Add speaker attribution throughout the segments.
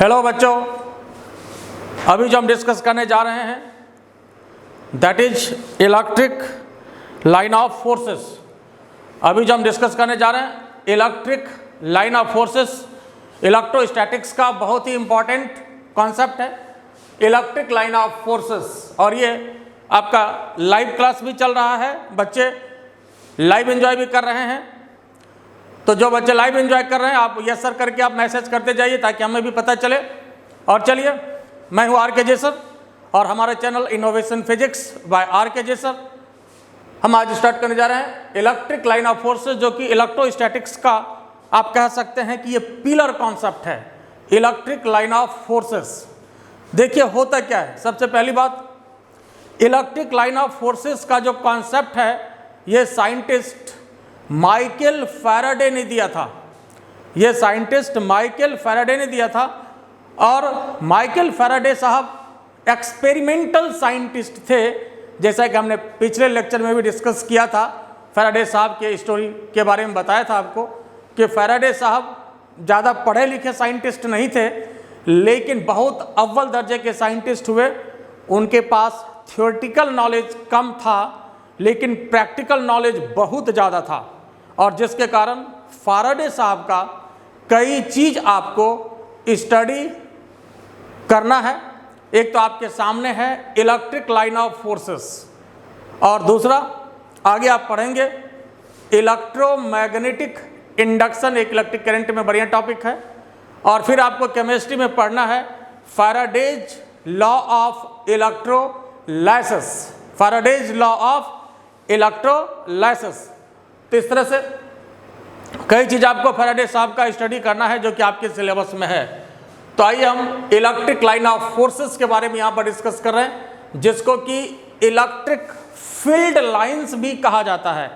Speaker 1: Hello बच्चों, अभी जो हम डिस्कस करने जा रहे हैं that is electric line of forces. अभी जो हम डिस्कस करने जा रहे हैं electric line of forces, electrostatics का बहुत ही इंपॉर्टेंट कॉन्सेप्ट है इलेक्ट्रिक लाइन ऑफ फोर्सेस। और ये आपका लाइव क्लास भी चल रहा है, बच्चे लाइव एंजॉय भी कर रहे हैं। तो जो बच्चे लाइव एंजॉय कर रहे हैं आप यस सर करके आप मैसेज करते जाइए ताकि हमें भी पता चले। और चलिए, मैं हूँ आर के जे सर और हमारा channel innovation physics by R K J sir. हम आज स्टार्ट करने जा रहे हैं इलेक्ट्रिक लाइन ऑफ फोर्सेस, जो कि इलेक्ट्रोस्टैटिक्स का आप कह सकते हैं कि ये पिलर कॉन्सेप्ट है इलेक्ट्रिक लाइन ऑफ फोर्सेस। देखिए होता क्या है, सबसे पहली बात इलेक्ट्रिक लाइन ऑफ फोर्सेस का जो कॉन्सेप्ट है ये साइंटिस्ट माइकल फैराडे ने दिया था। ये साइंटिस्ट माइकल फैराडे ने दिया था और माइकल फैराडे साहब एक्सपेरिमेंटल साइंटिस्ट थे, जैसा कि हमने पिछले लेक्चर में भी डिस्कस किया था। फैराडे साहब के स्टोरी के बारे में बताया था आपको कि फैराडे साहब ज़्यादा पढ़े लिखे साइंटिस्ट नहीं थे, लेकिन बहुत अव्वल दर्जे के साइंटिस्ट हुए। उनके पास थ्योरेटिकल नॉलेज कम था लेकिन प्रैक्टिकल नॉलेज बहुत ज़्यादा था, और जिसके कारण फैराडे साहब का कई चीज़ आपको स्टडी करना है। एक तो आपके सामने है इलेक्ट्रिक लाइन ऑफ फोर्सेस, और दूसरा आगे आप पढ़ेंगे इलेक्ट्रोमैग्नेटिक इंडक्शन, एक इलेक्ट्रिक करंट में बढ़िया टॉपिक है। और फिर आपको केमिस्ट्री में पढ़ना है Faraday's law of electrolysis, Faraday's law of electrolysis. तो इस तरह से कई चीज़ आपको फैराडे साहब का स्टडी करना है जो कि आपके सिलेबस में है। तो आइए हम इलेक्ट्रिक लाइन ऑफ फोर्सेस के बारे में यहाँ पर डिस्कस कर रहे हैं, जिसको कि इलेक्ट्रिक फील्ड लाइंस भी कहा जाता है।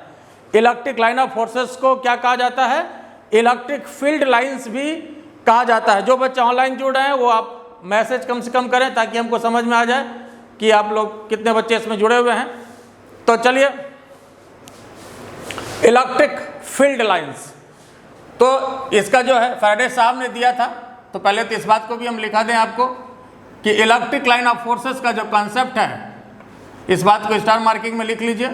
Speaker 1: इलेक्ट्रिक लाइन ऑफ फोर्सेस को क्या कहा जाता है? इलेक्ट्रिक फील्ड लाइंस भी कहा जाता है। जो बच्चे ऑनलाइन जुड़ रहे हैं वो आप मैसेज कम से कम करें ताकि हमको समझ में आ जाए कि आप लोग कितने बच्चे इसमें जुड़े हुए हैं। तो चलिए, इलेक्ट्रिक फील्ड लाइंस तो इसका जो है फैराडे साहब ने दिया था। तो पहले तो इस बात को भी हम लिखा दें आपको कि इलेक्ट्रिक लाइन ऑफ फोर्सेस का जो कॉन्सेप्ट है, इस बात को स्टार मार्किंग में लिख लीजिए।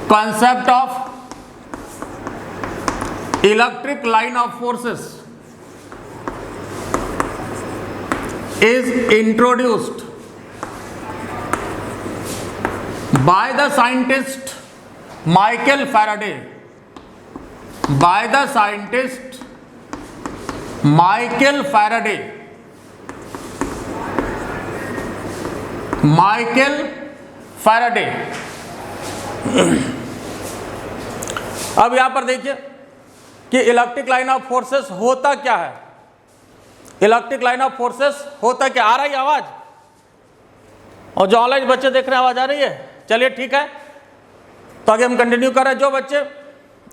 Speaker 1: Concept of electric line of forces is introduced by the scientist Michael Faraday, by the scientist Michael Faraday, Michael Faraday। अब यहां पर देखिए कि इलेक्ट्रिक लाइन ऑफ फोर्सेस होता क्या है। इलेक्ट्रिक लाइन ऑफ फोर्सेस होता क्या, आ रही है आवाज? और जो ऑनलाइन बच्चे देख रहे हैं आवाज आ रही है? चलिए ठीक है, तो आगे हम कंटिन्यू कर रहे हैं। जो बच्चे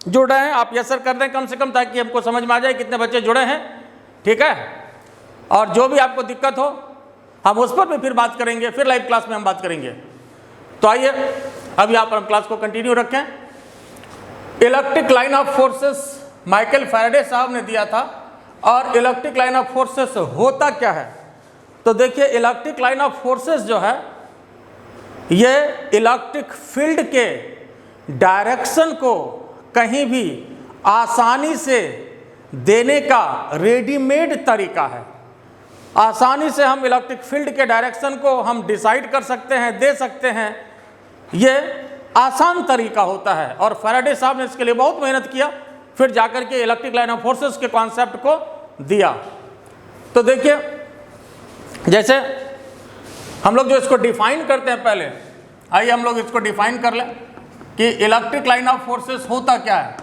Speaker 1: जुड़ रहे हैं आप यस सर कर दें कम से कम, ताकि हमको समझ में आ जाए कितने बच्चे जुड़े हैं, ठीक है। और जो भी आपको दिक्कत हो हम उस पर भी फिर बात करेंगे, फिर लाइव क्लास में हम बात करेंगे। तो आइए अब यहाँ पर हम क्लास को कंटिन्यू रखें। Electric line of forces Michael Faraday साहब ने दिया था, और इलेक्ट्रिक लाइन ऑफ फोर्सेस होता क्या है? तो देखिए, इलेक्ट्रिक लाइन ऑफ फोर्सेस जो है ये इलेक्ट्रिक फील्ड के डायरेक्शन को कहीं भी आसानी से देने का रेडीमेड तरीका है। आसानी से हम इलेक्ट्रिक फील्ड के डायरेक्शन को हम डिसाइड कर सकते हैं, दे सकते हैं। ये आसान तरीका होता है, और फैराडे साहब ने इसके लिए बहुत मेहनत किया, फिर जाकर के इलेक्ट्रिक लाइन ऑफ फोर्सेस के कॉन्सेप्ट को दिया। तो देखिए, जैसे हम लोग जो इसको डिफाइन करते हैं, पहले आइए हम लोग इसको डिफाइन कर लें कि इलेक्ट्रिक लाइन ऑफ फोर्सेस होता क्या है।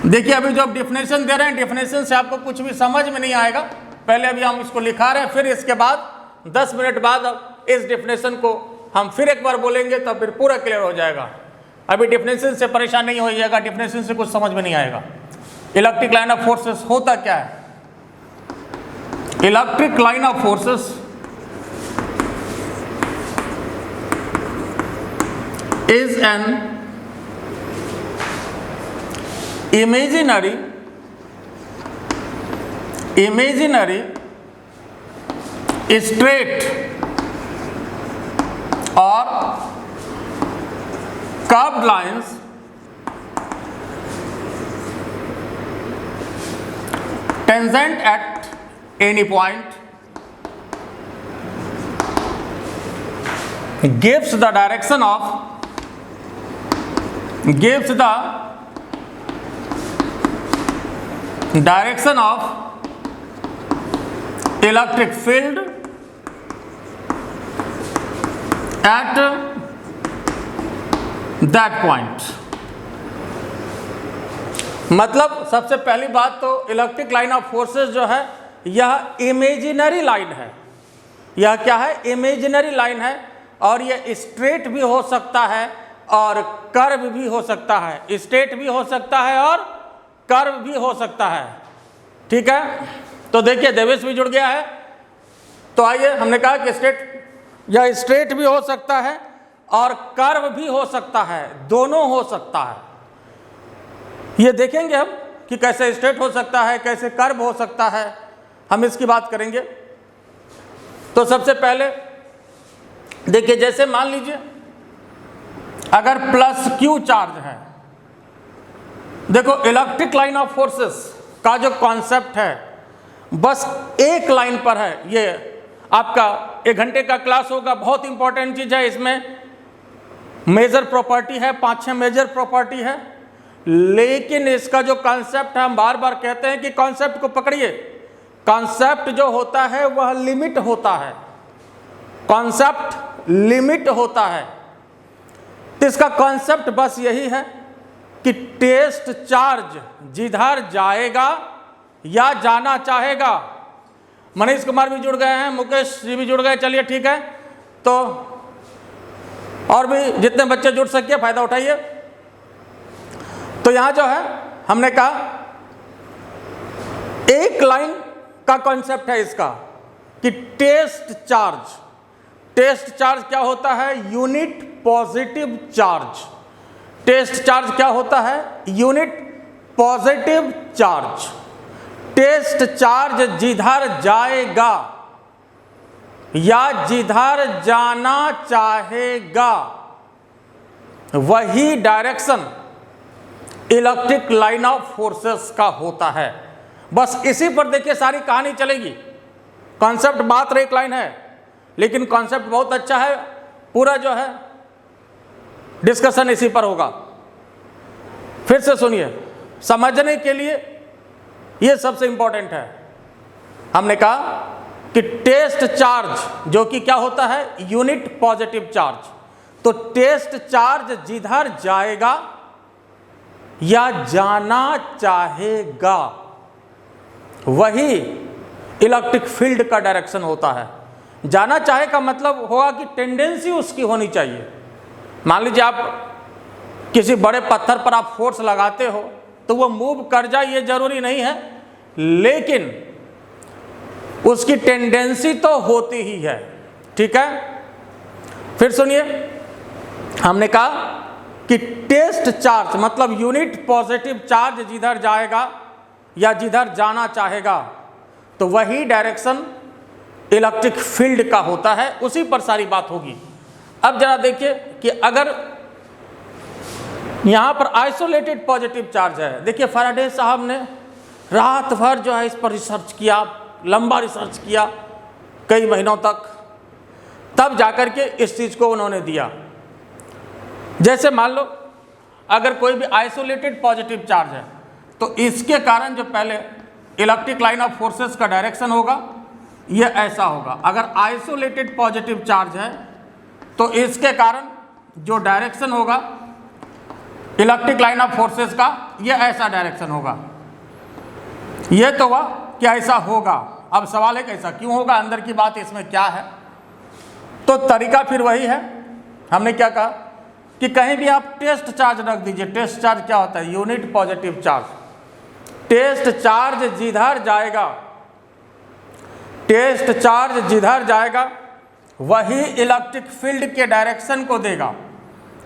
Speaker 1: देखिए, अभी जो आप डेफिनेशन दे रहे हैं, डेफिनेशन से आपको कुछ भी समझ में नहीं आएगा। पहले अभी हम इसको लिखा रहे हैं, फिर इसके बाद 10 मिनट बाद इस डेफिनेशन को हम फिर एक बार बोलेंगे तो फिर पूरा क्लियर हो जाएगा। अभी डेफिनेशन से परेशान नहीं होइएगा, डेफिनेशन से कुछ समझ में नहीं आएगा। इलेक्ट्रिक लाइन ऑफ फोर्सेस होता क्या है? Electric line of forces is an imaginary imaginary straight or curved lines tangent at any point gives the direction of electric field at that point। मतलब सबसे पहली बात तो इलेक्ट्रिक लाइन ऑफ फोर्सेस जो है यह इमेजिनरी लाइन है। यह क्या है? इमेजिनरी लाइन है और यह स्ट्रेट भी हो सकता है और कर्व भी हो सकता है। स्ट्रेट भी हो सकता है और कर्व भी हो सकता है। ठीक है, तो देखिए देवेश भी जुड़ गया है। तो आइए, हमने कहा कि स्ट्रेट भी हो सकता है और कर्व भी हो सकता है, दोनों हो सकता है। ये देखेंगे हम कि कैसे स्ट्रेट हो सकता है, कैसे कर्व हो सकता है, हम इसकी बात करेंगे। तो सबसे पहले देखिए, जैसे मान लीजिए अगर प्लस क्यू चार्ज है, देखो इलेक्ट्रिक लाइन ऑफ फोर्सेस का जो कॉन्सेप्ट है बस एक लाइन पर है। ये आपका 1 घंटे का क्लास होगा, बहुत इंपॉर्टेंट चीज है। इसमें मेजर प्रॉपर्टी है, 5-6 मेजर प्रॉपर्टी है, लेकिन इसका जो कॉन्सेप्ट है, हम बार बार कहते हैं कि कॉन्सेप्ट को पकड़िए। कॉन्सेप्ट जो होता है वह लिमिट होता है, कॉन्सेप्ट लिमिट होता है। तो इसका कॉन्सेप्ट बस यही है कि टेस्ट चार्ज जिधर जाएगा या जाना चाहेगा। मनीष कुमार भी जुड़ गए हैं, मुकेश जी भी जुड़ गए, चलिए ठीक है। तो और भी जितने बच्चे जुड़ सकिए फायदा उठाइए। तो यहां जो है हमने कहा एक लाइन का कॉन्सेप्ट है इसका कि टेस्ट चार्ज क्या होता है? Unit positive charge. Test charge क्या होता है? Unit positive charge. Test charge जिधर जाएगा या जिधर जाना चाहेगा वही direction electric line of forces का होता है। बस इसी पर देखिए सारी कहानी चलेगी। कॉन्सेप्ट मात्र एक लाइन है, लेकिन कॉन्सेप्ट बहुत अच्छा है। पूरा जो है डिस्कशन इसी पर होगा। फिर से सुनिए, समझने के लिए यह सबसे इंपॉर्टेंट है। हमने कहा कि टेस्ट चार्ज जो कि क्या होता है? Unit positive charge. तो टेस्ट चार्ज जिधर जाएगा या जाना चाहेगा वही इलेक्ट्रिक फील्ड का डायरेक्शन होता है। जाना चाहे का मतलब होगा कि टेंडेंसी उसकी होनी चाहिए। मान लीजिए आप किसी बड़े पत्थर पर आप फोर्स लगाते हो तो वो मूव कर जाए ये जरूरी नहीं है, लेकिन उसकी टेंडेंसी तो होती ही है। ठीक है, फिर सुनिए, हमने कहा कि टेस्ट चार्ज मतलब यूनिट पॉजिटिव चार्ज जिधर जाएगा या जिधर जाना चाहेगा तो वही डायरेक्शन इलेक्ट्रिक फील्ड का होता है। उसी पर सारी बात होगी। अब जरा देखिए कि अगर यहां पर आइसोलेटेड पॉजिटिव चार्ज है, देखिए फैराडे साहब ने रात भर जो है इस पर रिसर्च किया, लंबा रिसर्च किया कई महीनों तक, तब जाकर के इस चीज को उन्होंने दिया। जैसे मान लो अगर कोई भी आइसोलेटेड पॉजिटिव चार्ज है तो इसके कारण जो पहले इलेक्ट्रिक लाइन ऑफ फोर्सेस का डायरेक्शन होगा यह ऐसा होगा। अगर आइसोलेटेड पॉजिटिव चार्ज है तो इसके कारण जो डायरेक्शन होगा इलेक्ट्रिक लाइन ऑफ फोर्सेस का यह ऐसा डायरेक्शन होगा। यह तो हुआ कि ऐसा होगा। अब सवाल है कैसा क्यों होगा, अंदर की बात इसमें क्या है। तो तरीका फिर वही है। हमने क्या कहा कि कहीं भी आप टेस्ट चार्ज रख दीजिए। टेस्ट चार्ज क्या होता है? Unit positive charge. Test charge जिधर जाएगा, टेस्ट चार्ज जिधर जाएगा वही इलेक्ट्रिक फील्ड के डायरेक्शन को देगा।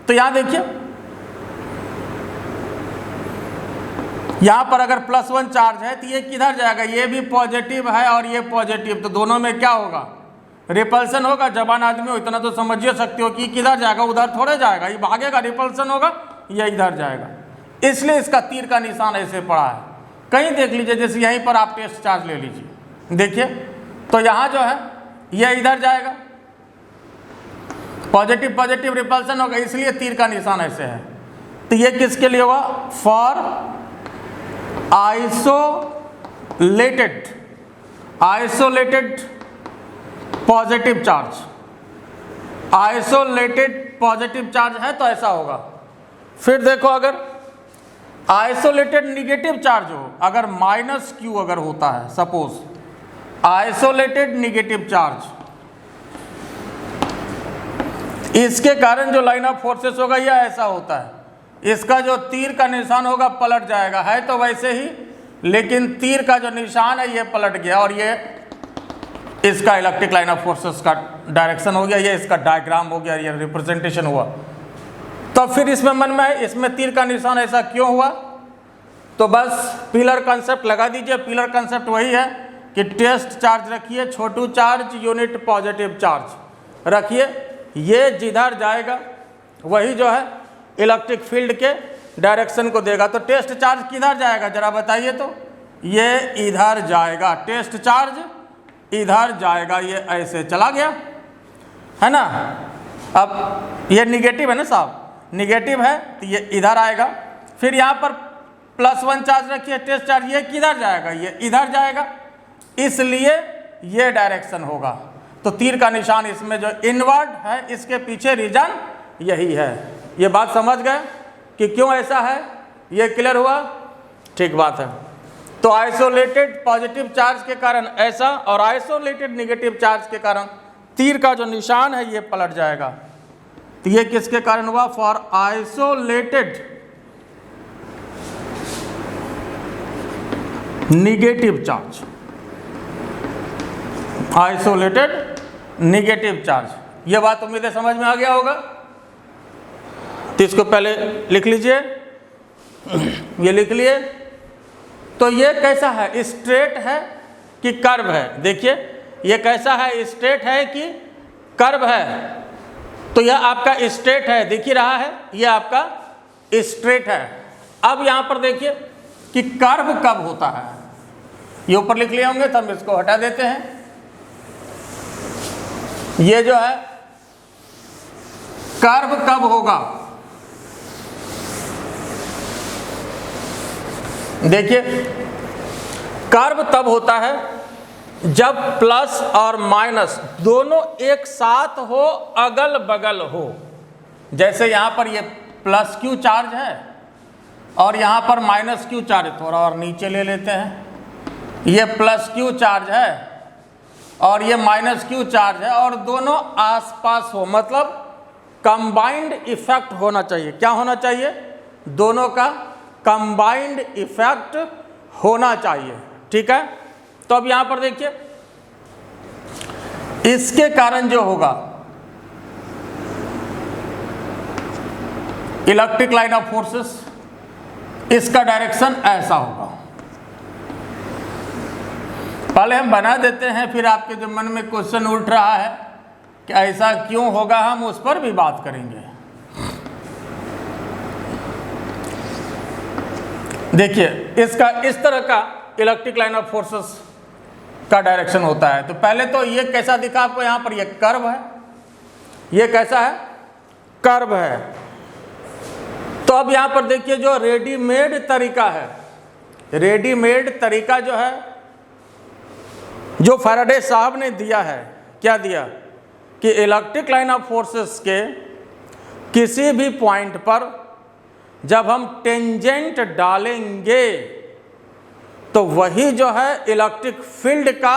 Speaker 1: तो यहां देखिए यहाँ पर अगर +1 चार्ज है तो ये किधर जाएगा, ये भी पॉजिटिव है और ये पॉजिटिव, तो दोनों में क्या होगा, रिपल्सन होगा। जवान आदमी हो इतना तो समझिए सकते हो कि किधर जाएगा, उधर थोड़े जाएगा, ये भागेगा, रिपल्सन होगा, ये इधर जाएगा। इसलिए इसका तीर का निशान ऐसे पड़ा है। कहीं देख लीजिए, जैसे यहीं पर आप टेस्ट चार्ज ले लीजिए, देखिए तो यहाँ जो है ये इधर जाएगा, पॉजिटिव पॉजिटिव रिपल्सन होगा, इसलिए तीर का निशान ऐसे है। तो ये किसके लिए हुआ, for isolated positive charge. Isolated positive charge है तो ऐसा होगा। फिर देखो अगर आइसोलेटेड निगेटिव चार्ज हो, अगर -q अगर होता है, सपोज आइसोलेटेड निगेटिव चार्ज, इसके कारण जो लाइन ऑफ फोर्सेस होगा यह ऐसा होता है, इसका जो तीर का निशान होगा पलट जाएगा, है तो वैसे ही, लेकिन तीर का जो निशान है ये पलट गया और ये इसका इलेक्ट्रिक लाइन ऑफ फोर्सेस का डायरेक्शन हो गया, ये इसका डायग्राम हो गया, ये रिप्रेजेंटेशन हुआ। तो फिर इसमें मन में है इसमें तीर का निशान ऐसा क्यों हुआ, तो बस पिलर कंसेप्ट लगा दीजिए। पिलर कंसेप्ट वही है कि टेस्ट चार्ज रखिए, छोटू चार्ज यूनिट पॉजिटिव चार्ज रखिए, ये जिधर जाएगा वही जो है इलेक्ट्रिक फील्ड के डायरेक्शन को देगा। तो टेस्ट चार्ज किधर जाएगा जरा बताइए, तो ये इधर जाएगा, टेस्ट चार्ज इधर जाएगा, ये ऐसे चला गया है ना। अब ये निगेटिव है ना साहब, निगेटिव है तो ये इधर आएगा। फिर यहाँ पर +1 चार्ज रखिए, टेस्ट चार्ज, ये किधर जाएगा, ये इधर जाएगा, इसलिए ये डायरेक्शन होगा। तो तीर का निशान इसमें जो इनवर्ड है, इसके पीछे रीजन यही है। ये बात समझ गए कि क्यों ऐसा है, ये क्लियर हुआ, ठीक बात है। तो आइसोलेटेड पॉजिटिव चार्ज के कारण ऐसा और आइसोलेटेड नेगेटिव चार्ज के कारण तीर का जो निशान है ये पलट जाएगा। तो ये किसके कारण हुआ, for isolated negative charge, isolated negative charge. ये बात उम्मीद है समझ में आ गया होगा। तो इसको पहले लिख लीजिए, ये लिख लिए। तो ये कैसा है, स्ट्रेट है कि कर्व है, देखिए ये कैसा है, स्ट्रेट है कि कर्व है। तो यह आपका स्ट्रेट है, दिख ही रहा है, ये आपका स्ट्रेट है। अब यहाँ पर देखिए कि कर्व कब होता है, ये ऊपर लिख लिए होंगे तो हम इसको हटा देते हैं। ये जो है कर्व कब होगा, देखिए कर्व तब होता है जब प्लस और माइनस दोनों एक साथ हो, अगल बगल हो। जैसे यहाँ पर ये +q चार्ज है और यहाँ पर -q चार्ज, थोड़ा और नीचे ले लेते हैं, ये +q चार्ज है और ये -q चार्ज है और दोनों आसपास हो, मतलब कंबाइंड इफेक्ट होना चाहिए। क्या होना चाहिए, दोनों का कंबाइंड इफेक्ट होना चाहिए, ठीक है। तो अब यहां पर देखिए इसके कारण जो होगा इलेक्ट्रिक लाइन ऑफ फोर्सेस, इसका डायरेक्शन ऐसा होगा। पहले हम बना देते हैं, फिर आपके जो मन में क्वेश्चन उठ रहा है कि ऐसा क्यों होगा, हम उस पर भी बात करेंगे। देखिए इसका इस तरह का इलेक्ट्रिक लाइन ऑफ फोर्सेस का डायरेक्शन होता है। तो पहले तो ये कैसा दिखा आपको, यहाँ पर ये कर्व है, ये कैसा है, कर्व है। तो अब यहाँ पर देखिए जो रेडीमेड तरीका है, रेडीमेड तरीका जो है, जो फैराडे साहब ने दिया है, क्या दिया कि इलेक्ट्रिक लाइन ऑफ फोर्सेस के किसी भी पॉइंट पर जब हम टेंजेंट डालेंगे तो वही जो है इलेक्ट्रिक फील्ड का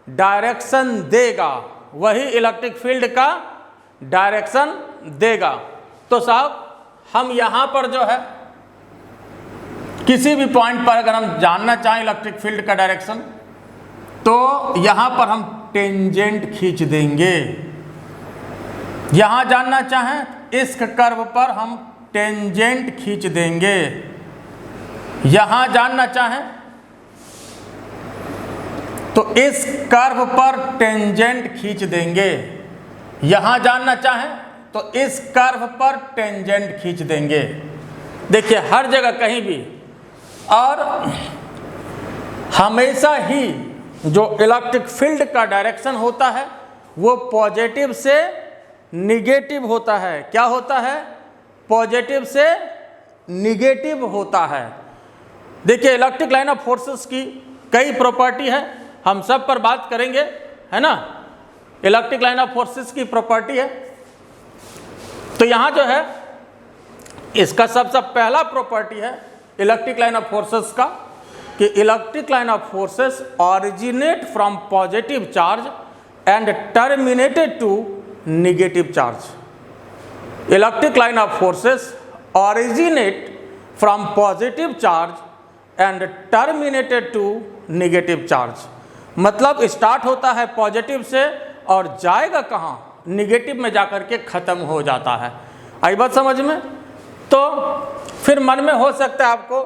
Speaker 1: डायरेक्शन देगा, वही इलेक्ट्रिक फील्ड का डायरेक्शन देगा। तो साहब हम यहाँ पर जो है किसी भी पॉइंट पर अगर हम जानना चाहें इलेक्ट्रिक फील्ड का डायरेक्शन, तो यहाँ पर हम टेंजेंट खींच देंगे। यहाँ जानना चाहें इस कर्व पर हम टेंजेंट खींच देंगे, यहां जानना चाहें तो इस कर्व पर टेंजेंट खींच देंगे। यहां जानना चाहें तो इस कर्व पर टेंजेंट खींच देंगे। देखिए हर जगह कहीं भी, और हमेशा ही जो इलेक्ट्रिक फील्ड का डायरेक्शन होता है वो पॉजिटिव से निगेटिव होता है। क्या होता है? पॉजिटिव से निगेटिव होता है। देखिए इलेक्ट्रिक लाइन ऑफ फोर्सेस की कई प्रॉपर्टी है, हम सब पर बात करेंगे, है ना। इलेक्ट्रिक लाइन ऑफ फोर्सेस की प्रॉपर्टी है, तो यहां जो है इसका सबसे पहला प्रॉपर्टी है इलेक्ट्रिक लाइन ऑफ फोर्सेस का कि electric line of forces originate from positive charge and terminated to negative charge. Electric line of forces originate from positive charge and terminated to negative charge. मतलब start होता है positive से और जाएगा कहाँ? Negative में जाकर के ख़त्म हो जाता है। आई बात समझ में? तो फिर मन में हो सकता है आपको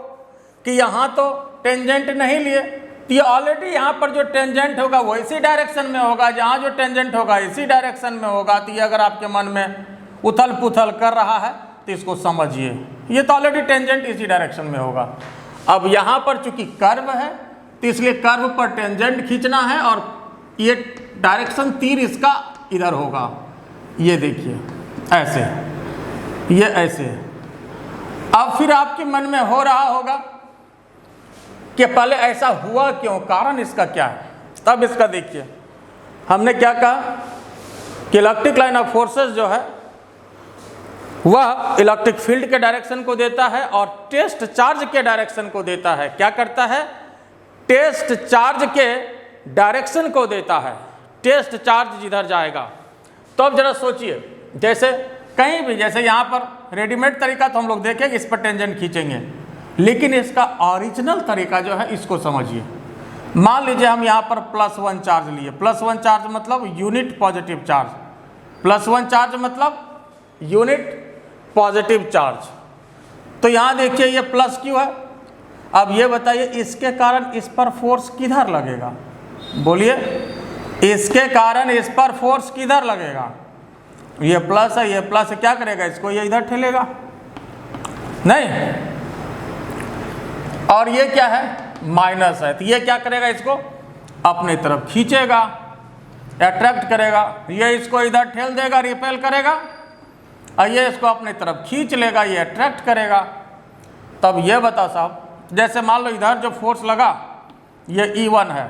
Speaker 1: कि यहाँ तो टेंजेंट नहीं लिए, तो ये ऑलरेडी यहाँ पर जो टेंजेंट होगा वो इसी डायरेक्शन में होगा, जहाँ जो टेंजेंट होगा इसी डायरेक्शन में होगा। तो ये अगर आपके मन में उथल पुथल कर रहा है तो इसको समझिए, ये तो ऑलरेडी टेंजेंट इसी डायरेक्शन में होगा। अब यहाँ पर चूंकि कर्व है तो इसलिए कर्व पर टेंजेंट खींचना है और ये डायरेक्शन तीर इसका इधर होगा। ये देखिए ऐसे, ये ऐसे। अब फिर आपके मन में हो रहा होगा कि पहले ऐसा हुआ क्यों, कारण इसका क्या है। तब इसका देखिए हमने क्या कहा कि इलेक्ट्रिक लाइन ऑफ फोर्सेस जो है वह इलेक्ट्रिक फील्ड के डायरेक्शन को देता है और टेस्ट चार्ज के डायरेक्शन को देता है। क्या करता है? टेस्ट चार्ज के डायरेक्शन को देता है। टेस्ट चार्ज जिधर जाएगा। तो अब जरा सोचिए, जैसे कहीं भी, जैसे यहाँ पर रेडीमेड तरीका तो हम लोग देखेंगे, इस पर टेंजेंट खींचेंगे, लेकिन इसका ओरिजिनल तरीका जो है इसको समझिए। मान लीजिए हम यहाँ पर +1 चार्ज लिए। +1 चार्ज मतलब यूनिट पॉजिटिव चार्ज। +1 चार्ज मतलब यूनिट पॉजिटिव चार्ज। तो यहाँ देखिए ये प्लस क्यों है। अब ये बताइए इसके कारण इस पर फोर्स किधर लगेगा? बोलिए, इसके कारण इस पर फोर्स किधर लगेगा? ये प्लस है, ये प्लस क्या करेगा? इसको ये इधर ठेलेगा, नहीं। और ये क्या है? माइनस है, तो ये क्या करेगा? इसको अपने तरफ खींचेगा, अट्रैक्ट करेगा। ये इसको इधर ठेल देगा, रिपेल करेगा, और ये इसको अपने तरफ खींच लेगा, ये अट्रैक्ट करेगा। तब ये बता साहब, जैसे मान लो इधर जो फोर्स लगा ये E1 है,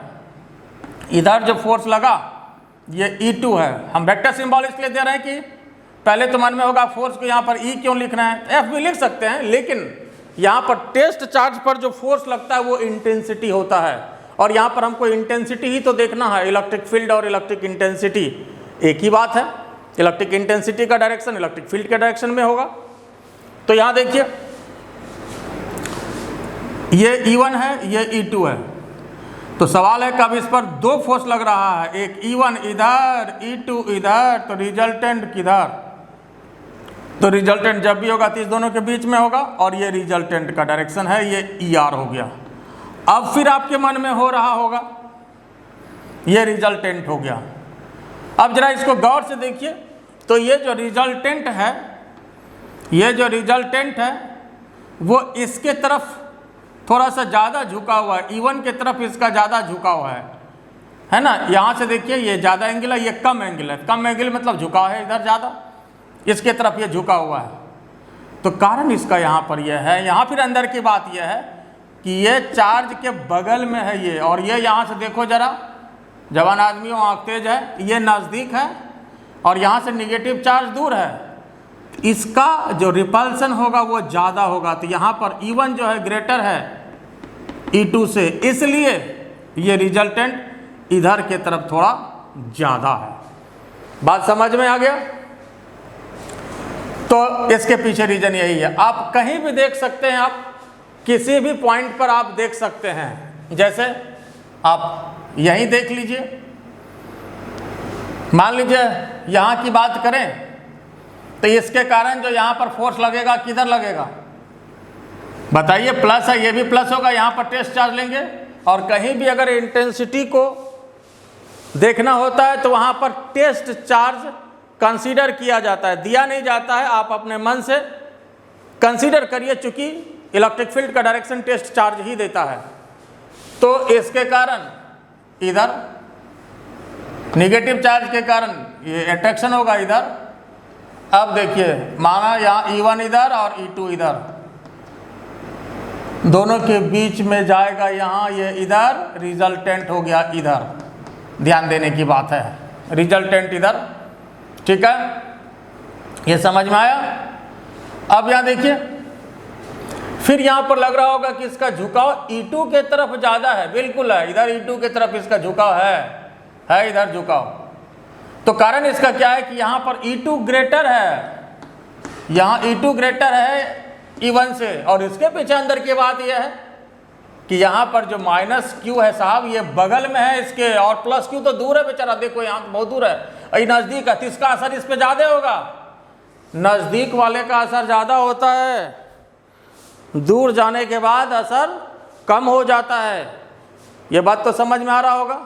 Speaker 1: इधर जो फोर्स लगा ये E2 है। हम वेक्टर सिंबल इसलिए दे रहे हैं कि पहले तो मन में होगा फोर्स को यहाँ पर E क्यों लिखना है, F भी लिख सकते हैं, लेकिन यहाँ पर टेस्ट चार्ज पर जो फोर्स लगता है वो इंटेंसिटी होता है। और यहाँ पर हमको इंटेंसिटी ही तो देखना है। इलेक्ट्रिक फील्ड और इलेक्ट्रिक इंटेंसिटी एक ही बात है। इलेक्ट्रिक इंटेंसिटी का डायरेक्शन इलेक्ट्रिक फील्ड के डायरेक्शन में होगा। तो यहाँ देखिए ये E1 है, ये E2 है। तो सवाल है कि अब इस पर दो फोर्स लग रहा है, एक E1 इधर, E2 इधर, तो रिजल्टेंट किधर? तो रिजल्टेंट जब भी होगा तो इस दोनों के बीच में होगा, और ये रिजल्टेंट का डायरेक्शन है, ये ER हो गया। अब फिर आपके मन में हो रहा होगा ये रिजल्टेंट हो गया। अब जरा इसको गौर से देखिए, तो ये जो रिजल्टेंट है, ये जो रिजल्टेंट है वो इसके तरफ थोड़ा सा ज़्यादा झुका हुआ है। E1 के तरफ इसका ज़्यादा झुका हुआ है ना। यहाँ से देखिए ये ज़्यादा एंगल है, ये कम एंगल है। कम एंगल मतलब झुकाव है इधर ज़्यादा, इसके तरफ ये झुका हुआ है। तो कारण इसका यहाँ पर यह है। यहाँ फिर अंदर की बात यह है कि ये चार्ज के बगल में है ये, और ये यहाँ से देखो जरा, जवान आदमियों आँख तेज है, ये नज़दीक है और यहाँ से निगेटिव चार्ज दूर है। इसका जो रिपल्सन होगा वो ज़्यादा होगा। तो यहाँ पर E1 जो है ग्रेटर है E2 से, इसलिए ये रिजल्टेंट इधर के तरफ थोड़ा ज़्यादा है। बात समझ में आ गया? तो इसके पीछे रीजन यही है। आप कहीं भी देख सकते हैं, आप किसी भी पॉइंट पर आप देख सकते हैं। जैसे आप यहीं देख लीजिए, मान लीजिए यहाँ की बात करें तो इसके कारण जो यहाँ पर फोर्स लगेगा किधर लगेगा? बताइए, प्लस है, ये भी प्लस होगा, यहाँ पर टेस्ट चार्ज लेंगे। और कहीं भी अगर इंटेंसिटी को देखना होता है तो वहाँ पर टेस्ट चार्ज कंसीडर किया जाता है, दिया नहीं जाता है। आप अपने मन से कंसीडर करिए, चूंकि इलेक्ट्रिक फील्ड का डायरेक्शन टेस्ट चार्ज ही देता है। तो इसके कारण इधर नेगेटिव चार्ज के कारण ये अट्रैक्शन होगा इधर। अब देखिए, माना यहाँ E1 इधर और E2 इधर, दोनों के बीच में जाएगा यहाँ, ये इधर रिजल्टेंट हो गया इधर। ध्यान देने की बात है, रिजल्टेंट इधर। ठीक है, ये समझ में आया। अब यहाँ देखिए, फिर यहाँ पर लग रहा होगा कि इसका झुकाव E2 के तरफ ज़्यादा है। बिल्कुल है, इधर E2 के तरफ इसका झुकाव है इधर झुकाव। तो कारण इसका क्या है कि यहाँ पर E2 ग्रेटर है, यहाँ E2 ग्रेटर है E1 से। और इसके पीछे अंदर की बात यह है कि यहाँ पर जो माइनस Q है साहब, ये बगल में है इसके, और प्लस Q तो दूर है बेचारा। देखो यहाँ तो बहुत दूर है, ये नज़दीक है, तो इसका असर इस पर ज़्यादा होगा। नज़दीक वाले का असर ज़्यादा होता है, दूर जाने के बाद असर कम हो जाता है। ये बात तो समझ में आ रहा होगा।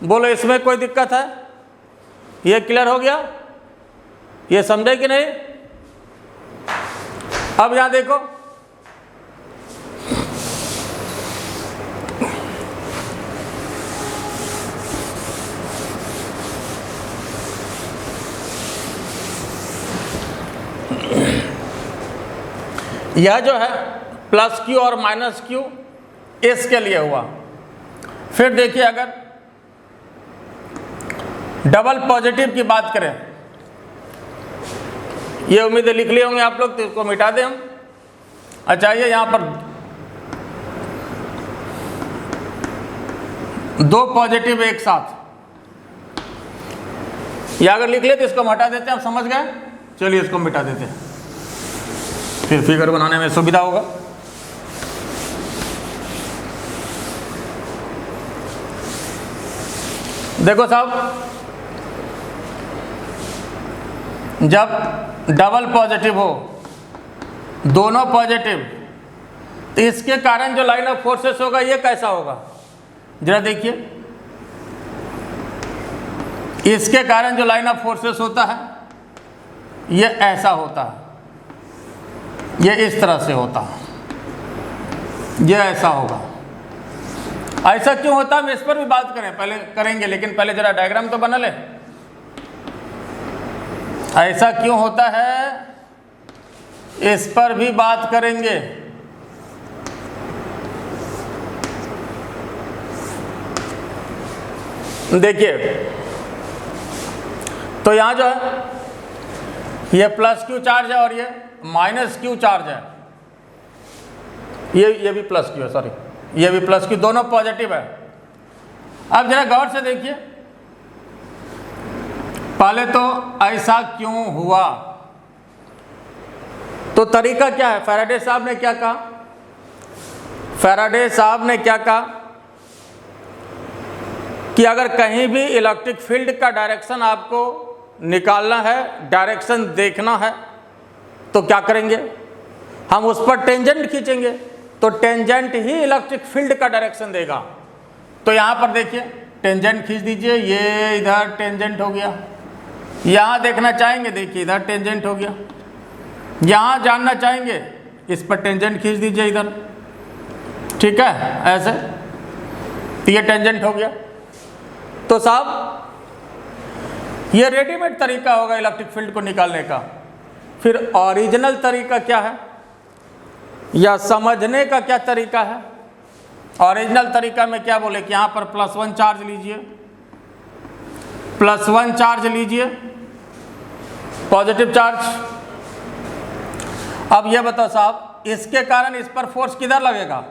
Speaker 1: बोलो, इसमें कोई दिक्कत है? ये क्लियर हो गया? ये समझे कि नहीं? अब यहां देखो, यह जो है प्लस Q और माइनस Q इसके लिए हुआ। फिर देखिए, अगर डबल पॉजिटिव की बात करें, ये उम्मीदें लिख लिए होंगे आप लोग, तो इसको मिटा दें हम। अच्छा, ये यहाँ पर दो पॉजिटिव एक साथ, या अगर लिख ले तो इसको हटा देते हैं। आप समझ गए? चलिए इसको मिटा देते हैं, फिर फिगर बनाने में सुविधा होगा। देखो साहब, जब डबल पॉजिटिव हो, दोनों पॉजिटिव, तो इसके कारण जो लाइन ऑफ फोर्सेस होगा ये कैसा होगा? जरा देखिए, इसके कारण जो लाइन ऑफ फोर्सेस होता है ये ऐसा होता है, ये इस तरह से होता है, ये ऐसा होगा। ऐसा क्यों होता है, हम इस पर भी बात करेंगे, लेकिन पहले जरा डायग्राम तो बना ले। ऐसा क्यों होता है, इस पर भी बात करेंगे। देखिए, तो यहां जो है ये प्लस Q चार्ज है और ये माइनस Q चार्ज है। ये भी प्लस Q है, सॉरी, ये भी प्लस Q, दोनों पॉजिटिव है। अब जरा गौर से देखिए, पहले तो ऐसा क्यों हुआ, तो तरीका क्या है? फैराडे साहब ने क्या कहा? फैराडे साहब ने क्या कहा कि अगर कहीं भी इलेक्ट्रिक फील्ड का डायरेक्शन आपको निकालना है, डायरेक्शन देखना है, तो क्या करेंगे? हम उस पर टेंजेंट खींचेंगे, तो टेंजेंट ही इलेक्ट्रिक फील्ड का डायरेक्शन देगा। तो यहाँ पर देखिए, टेंजेंट खींच दीजिए, ये इधर टेंजेंट हो गया। यहाँ देखना चाहेंगे, देखिए इधर टेंजेंट हो गया। यहाँ जानना चाहेंगे, इस पर टेंजेंट खींच दीजिए इधर। ठीक है, ऐसे, तो ये टेंजेंट हो गया। तो साहब, ये रेडीमेड तरीका होगा इलेक्ट्रिक फील्ड को निकालने का। फिर ओरिजिनल तरीका क्या है, या समझने का क्या तरीका है? ओरिजिनल तरीका में क्या बोले कि यहाँ पर +1 चार्ज लीजिए, +1 चार्ज लीजिए, पॉजिटिव चार्ज। अब ये बताओ साहब, इसके कारण इस पर फोर्स किधर लगेगा?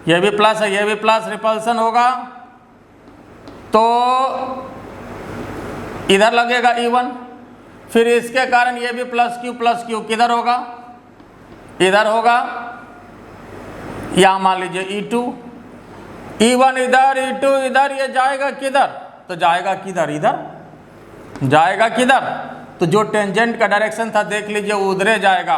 Speaker 1: ये भी प्लस है, ये भी प्लस, रिपल्सन होगा, तो इधर लगेगा E1। फिर इसके कारण ये भी प्लस Q किधर होगा? इधर होगा। यहाँ मान लीजिए E2, E1 इधर, E2 इधर, ये जाएगा किधर? तो जाएगा किधर? इधर जाएगा। किधर? तो जो टेंजेंट का डायरेक्शन था देख लीजिए, उधरे जाएगा।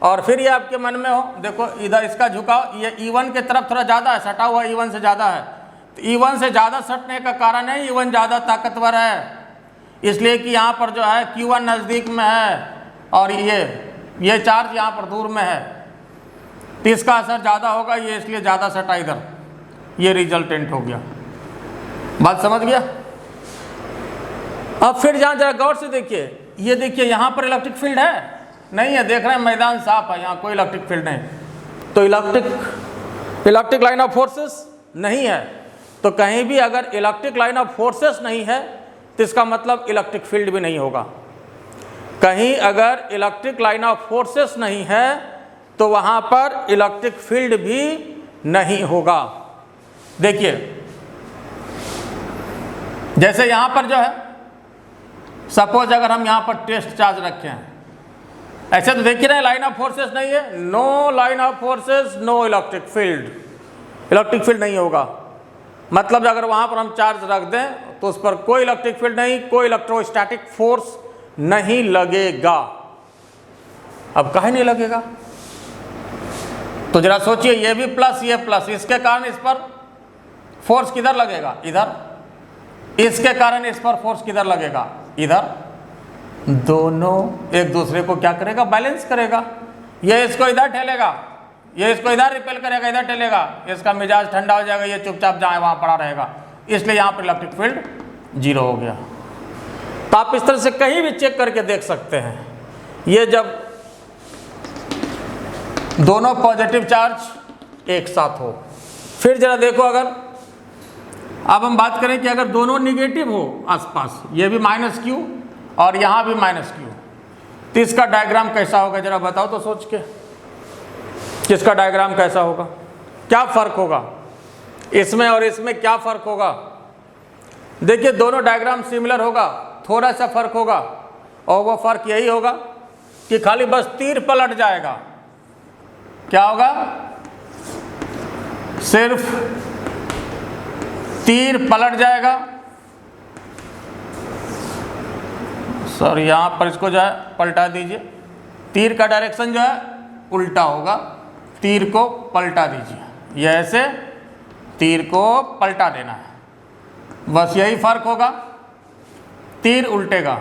Speaker 1: और फिर ये आपके मन में हो, देखो इधर इसका झुकाव ये E1 के तरफ थोड़ा ज़्यादा है, सटा हुआ E1 से ज़्यादा है, तो E1 से ज़्यादा सटने का कारण है E1 ज़्यादा ताकतवर है, इसलिए कि यहाँ पर जो है Q1 नज़दीक में है और ये चार्ज यहाँ पर दूर में है, तो इसका असर ज़्यादा होगा, ये इसलिए ज़्यादा सटा इधर, ये रिजल्टेंट हो गया। बात समझ गया? अब फिर जहाँ जरा गौर से देखिए, ये देखिए यहाँ पर इलेक्ट्रिक फील्ड है नहीं है, देख रहे हैं मैदान साफ है, यहाँ कोई इलेक्ट्रिक फील्ड नहीं, तो इलेक्ट्रिक लाइन ऑफ फोर्सेस नहीं है। तो कहीं भी अगर इलेक्ट्रिक लाइन ऑफ फोर्सेस नहीं है तो इसका मतलब इलेक्ट्रिक फील्ड भी नहीं होगा। कहीं अगर इलेक्ट्रिक लाइन ऑफ फोर्सेस नहीं है तो वहाँ पर इलेक्ट्रिक फील्ड भी नहीं होगा। देखिए जैसे यहाँ पर जो है, सपोज अगर हम यहाँ पर टेस्ट चार्ज रखे हैं, ऐसे तो देख ही रहे लाइन ऑफ फोर्सेस नहीं है, no line of forces no electric field, electric field नहीं होगा। मतलब अगर वहाँ पर हम चार्ज रख दें तो उस पर कोई इलेक्ट्रिक फील्ड नहीं, कोई इलेक्ट्रोस्टैटिक फोर्स नहीं लगेगा। अब काहे नहीं लगेगा? तो जरा सोचिए, ये भी प्लस ये प्लस, इसके कारण इस पर फोर्स किधर लगेगा? इधर। इसके कारण इस पर फोर्स किधर लगेगा? इधर। दोनों एक दूसरे को क्या करेगा? बैलेंस करेगा। ये इसको इधर ठेलेगा, ये इसको इधर रिपेल करेगा, इधर ठेलेगा, इसका मिजाज ठंडा हो जाएगा, ये चुपचाप जहाँ वहाँ पड़ा रहेगा, इसलिए यहाँ पर इलेक्ट्रिक फील्ड जीरो हो गया। तो आप इस तरह से कहीं भी चेक करके देख सकते हैं, ये जब दोनों पॉजिटिव चार्ज एक साथ हो। फिर जरा देखो, अगर अब हम बात करें कि अगर दोनों निगेटिव हो आसपास, ये भी माइनस क्यू और यहाँ भी माइनस क्यू, तो इसका डायग्राम कैसा होगा जरा बताओ तो सोच के, किसका डायग्राम कैसा होगा? क्या फ़र्क होगा इसमें और इसमें? क्या फ़र्क होगा? देखिए दोनों डायग्राम सिमिलर होगा, थोड़ा सा फ़र्क होगा, और वो फ़र्क यही होगा कि खाली बस तीर पलट जाएगा। क्या होगा? सिर्फ तीर पलट जाएगा। सर यहाँ पर इसको जो है पलटा दीजिए, तीर का डायरेक्शन जो है उल्टा होगा, तीर को पलटा दीजिए, ये ऐसे तीर को पलटा देना है, बस यही फ़र्क होगा, तीर उल्टेगा।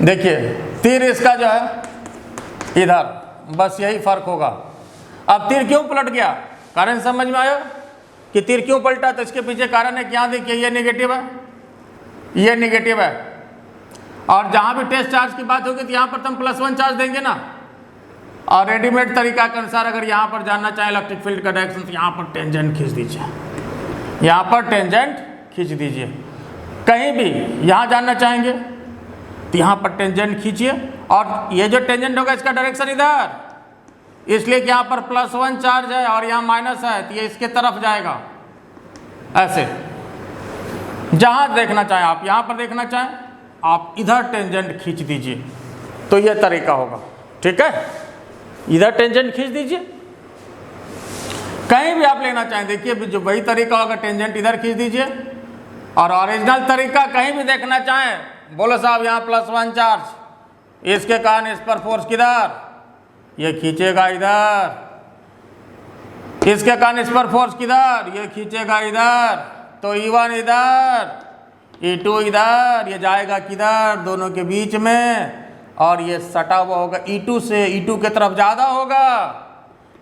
Speaker 1: देखिए तीर इसका जो है इधर, बस यही फ़र्क होगा। अब तीर क्यों पलट गया? कारण समझ में आया कि तीर क्यों पलटा? तो इसके पीछे कारण है कि यहाँ देखिए ये नेगेटिव है, ये नेगेटिव है, और जहाँ भी टेस्ट चार्ज की बात होगी तो यहाँ पर तो हम +1 चार्ज देंगे ना। और रेडीमेड तरीका के अनुसार अगर यहाँ पर जानना चाहें इलेक्ट्रिक फील्ड का डायरेक्शन, तो यहाँ पर टेंजेंट खींच दीजिए, यहाँ पर टेंजेंट खींच दीजिए। कहीं भी यहाँ जानना चाहेंगे तो यहाँ पर टेंजेंट खींचिए, और ये जो टेंजेंट होगा इसका डायरेक्शन इधर, इसलिए कि यहाँ पर +1 चार्ज है और यहाँ माइनस है, तो ये इसके तरफ जाएगा। ऐसे जहाँ देखना चाहें आप, यहाँ पर देखना चाहें आप इधर टेंजेंट खींच दीजिए, तो ये तरीका होगा। ठीक है, इधर टेंजेंट खींच दीजिए। कहीं भी आप लेना चाहें, देखिए जो वही तरीका होगा, टेंजेंट इधर खींच दीजिए। और ओरिजिनल तरीका कहीं भी देखना चाहें, बोलो साहब यहाँ +1 चार्ज, इसके कारण इस पर फोर्स किधर? ये खींचेगा इधर, इसके कारण इस पर फोर्स किधर? ये खींचेगा इधर, तो E1 इधर, E2 इधर, ये जाएगा किधर? दोनों के बीच में, और ये सटा हुआ होगा E2 से, E2 के तरफ ज़्यादा होगा।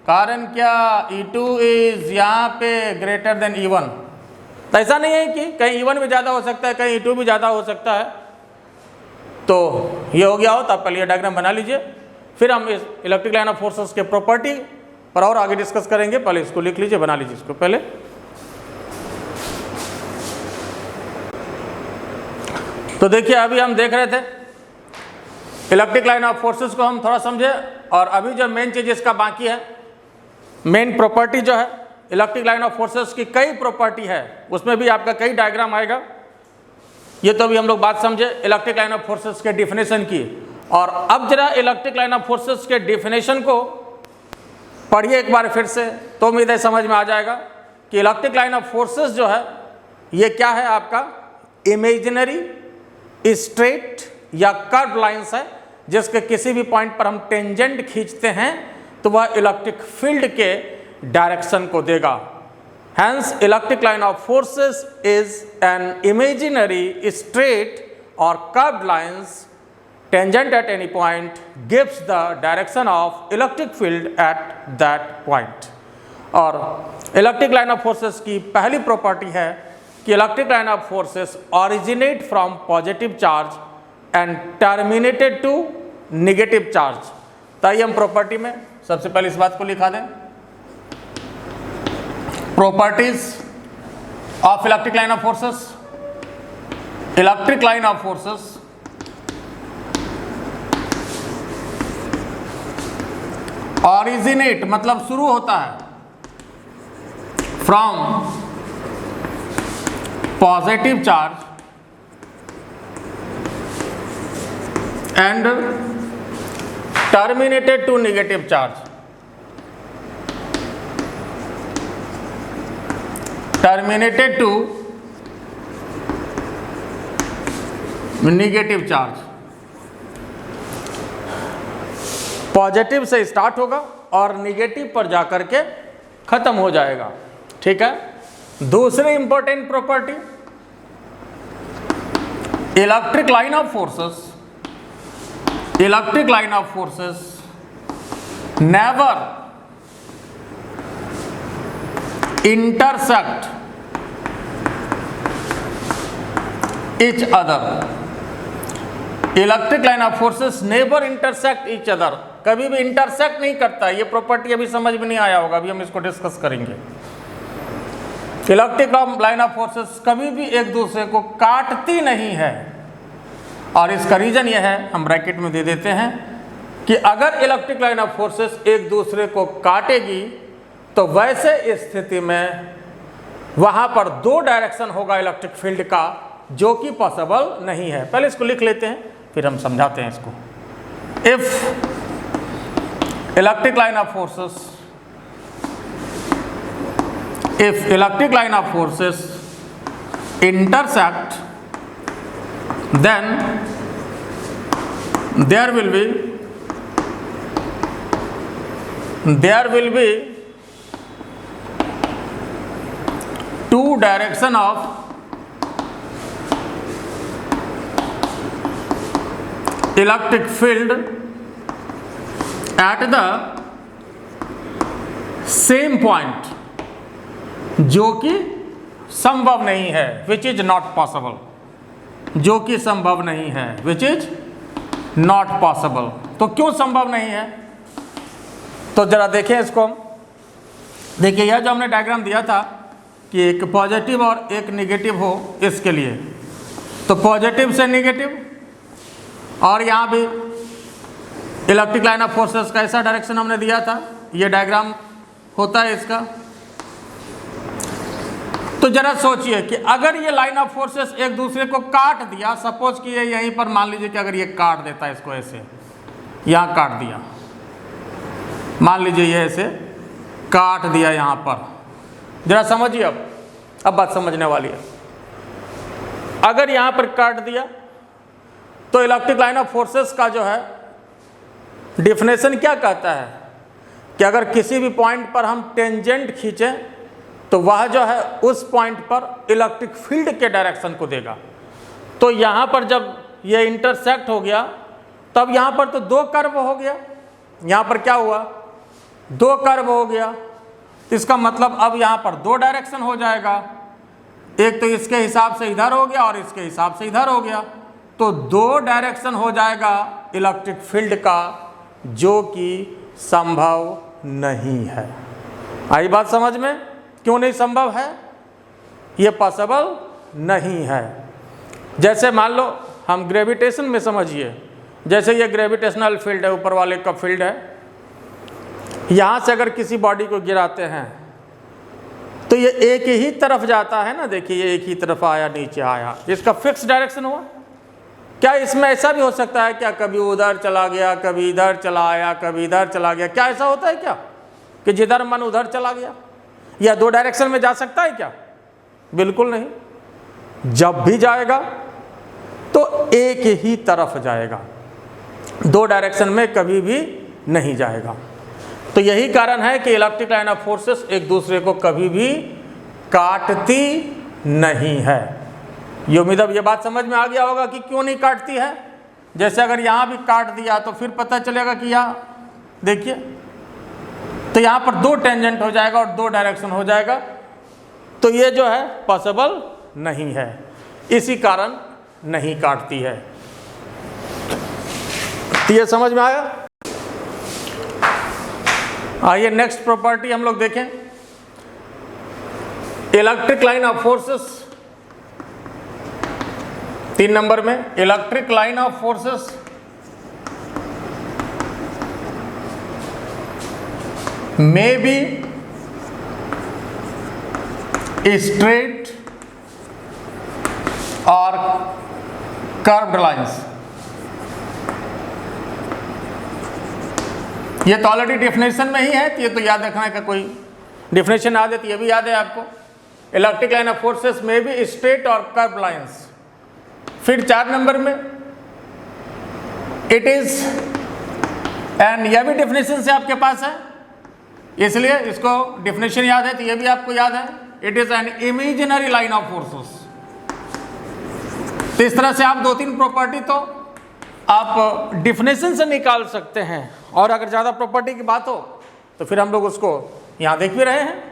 Speaker 1: कारण क्या? E2 इज यहाँ पे ग्रेटर देन E1। तो ऐसा नहीं है कि कहीं E1 भी ज़्यादा हो सकता है, कहीं E2 भी ज़्यादा हो सकता है। तो ये हो गया हो, तो आप पहले ये डायग्राम बना लीजिए, फिर हम इस इलेक्ट्रिक लाइन ऑफ फोर्सेस के प्रॉपर्टी पर और आगे डिस्कस करेंगे। पहले इसको लिख लीजिए, बना लीजिए इसको पहले। तो देखिए अभी हम देख रहे थे इलेक्ट्रिक लाइन ऑफ फोर्सेस को, हम थोड़ा समझे, और अभी जो मेन चीज़ इसका बाकी है, मेन प्रॉपर्टी जो है इलेक्ट्रिक लाइन ऑफ फोर्सेस की, कई प्रॉपर्टी है, उसमें भी आपका कई डायग्राम आएगा। ये तो अभी हम लोग बात समझे इलेक्ट्रिक लाइन ऑफ फोर्सेस के डिफिनेशन की। और अब जरा इलेक्ट्रिक लाइन ऑफ फोर्सेस के डिफिनेशन को पढ़िए एक बार फिर से, तो उम्मीद है समझ में आ जाएगा कि इलेक्ट्रिक लाइन ऑफ फोर्सेस जो है ये क्या है आपका। इमेजिनरी स्ट्रेट या कर्व लाइंस है जिसके किसी भी पॉइंट पर हम टेंजेंट खींचते हैं तो वह इलेक्ट्रिक फील्ड के डायरेक्शन को देगा। Hence, electric line of forces is an imaginary straight or curved lines tangent at any point gives the direction of electric field at that point। और electric line of forces की पहली property है कि electric line of forces originate from positive charge and terminated to negative charge। तो आइए हम property में सबसे पहले इस बात को लिखा दें। Properties of electric line of forces। Electric line of forces originate मतलब शुरू होता है from positive charge and terminated to negative charge। Terminated to negative charge. Positive से स्टार्ट होगा और निगेटिव पर जाकर के खत्म हो जाएगा। ठीक है। दूसरी important property, electric line of forces never intersect each other। Electric line of forces never intersect each other, कभी भी इंटरसेक्ट नहीं करता। ये प्रॉपर्टी अभी समझ में नहीं आया होगा, अभी हम इसको डिस्कस करेंगे। इलेक्ट्रिक लाइन ऑफ फोर्सेस कभी भी एक दूसरे को काटती नहीं है और इसका रीजन यह है, हम ब्रैकेट में दे देते हैं, कि अगर इलेक्ट्रिक लाइन ऑफ फोर्सेस एक दूसरे को काटेगी तो वैसे स्थिति में वहां पर दो डायरेक्शन होगा इलेक्ट्रिक फील्ड का, जो कि पॉसिबल नहीं है। पहले इसको लिख लेते हैं फिर हम समझाते हैं इसको। If electric line of forces intersect then there will be two direction of electric field at the same point, जो कि संभव नहीं है, विच इज नॉट पॉसिबल, जो कि संभव नहीं है, विच इज नॉट पॉसिबल। तो क्यों संभव नहीं है, तो जरा देखें इसको। देखिए यह जो हमने डायग्राम दिया था कि एक पॉजिटिव और एक नेगेटिव हो, इसके लिए तो पॉजिटिव से नेगेटिव, और यहाँ भी इलेक्ट्रिक लाइन ऑफ फोर्सेस का ऐसा डायरेक्शन हमने दिया था, ये डायग्राम होता है इसका। तो जरा सोचिए कि अगर ये लाइन ऑफ फोर्सेस एक दूसरे को काट दिया, सपोज कि ये यहीं पर मान लीजिए कि अगर ये काट देता है इसको, ऐसे यहाँ काट दिया, मान लीजिए ये ऐसे काट दिया यहाँ पर, जरा समझिए अब बात समझने वाली है। अगर यहाँ पर काट दिया तो इलेक्ट्रिक लाइन ऑफ फोर्सेस का जो है डिफिनेशन क्या कहता है कि अगर किसी भी पॉइंट पर हम टेंजेंट खींचें तो वह जो है उस पॉइंट पर इलेक्ट्रिक फील्ड के डायरेक्शन को देगा। तो यहाँ पर जब ये इंटरसेक्ट हो गया तब यहाँ पर तो दो कर्व हो गया, यहाँ पर क्या हुआ, दो कर्व हो गया। इसका मतलब अब यहाँ पर दो डायरेक्शन हो जाएगा, एक तो इसके हिसाब से इधर हो गया और इसके हिसाब से इधर हो गया, तो दो डायरेक्शन हो जाएगा इलेक्ट्रिक फील्ड का, जो कि संभव नहीं है। आई बात समझ में, क्यों नहीं संभव है, ये पॉसिबल नहीं है। जैसे मान लो हम ग्रेविटेशन में समझिए, जैसे ये ग्रेविटेशनल फील्ड है, ऊपर वाले का फील्ड है, यहाँ से अगर किसी बॉडी को गिराते हैं तो ये एक ही तरफ जाता है ना, देखिए ये एक ही तरफ आया, नीचे आया, इसका फिक्स डायरेक्शन हुआ। क्या इसमें ऐसा भी हो सकता है क्या, कभी उधर चला गया, कभी इधर चला आया, कभी इधर चला गया, क्या ऐसा होता है क्या कि जिधर मन उधर चला गया, या दो डायरेक्शन में जा सकता है क्या, बिल्कुल नहीं। जब भी जाएगा तो एक ही तरफ जाएगा, दो डायरेक्शन में कभी भी नहीं जाएगा। तो यही कारण है कि इलेक्ट्रिक लाइन ऑफ फोर्सेस एक दूसरे को कभी भी काटती नहीं है। ये उम्मीद अब ये बात समझ में आ गया होगा कि क्यों नहीं काटती है। जैसे अगर यहाँ भी काट दिया तो फिर पता चलेगा कि यहाँ देखिए, तो यहाँ पर दो टेंजेंट हो जाएगा और दो डायरेक्शन हो जाएगा, तो ये जो है पॉसिबल नहीं है, इसी कारण नहीं काटती है। तो ये समझ में आया। आइए नेक्स्ट प्रॉपर्टी हम लोग देखें। Electric line of forces, 3 number में, electric line of forces may be straight or curved lines। ये तो ऑलरेडी डेफिनेशन में ही है, तो ये तो याद रखने का कोई डेफिनेशन याद है तो ये भी याद है आपको। इलेक्ट्रिक लाइन ऑफ फोर्सेस में भी स्ट्रेट और कर्व लाइंस। फिर 4 नंबर में इट इज, एंड यह भी डेफिनेशन से आपके पास है, इसलिए इसको डेफिनेशन याद है तो ये भी आपको याद है। It is an imaginary line of forces. तो इस तरह से आप 2-3 प्रॉपर्टी तो आप डेफिनेशन से निकाल सकते हैं, और अगर ज़्यादा प्रॉपर्टी की बात हो तो फिर हम लोग उसको यहाँ देख भी रहे हैं।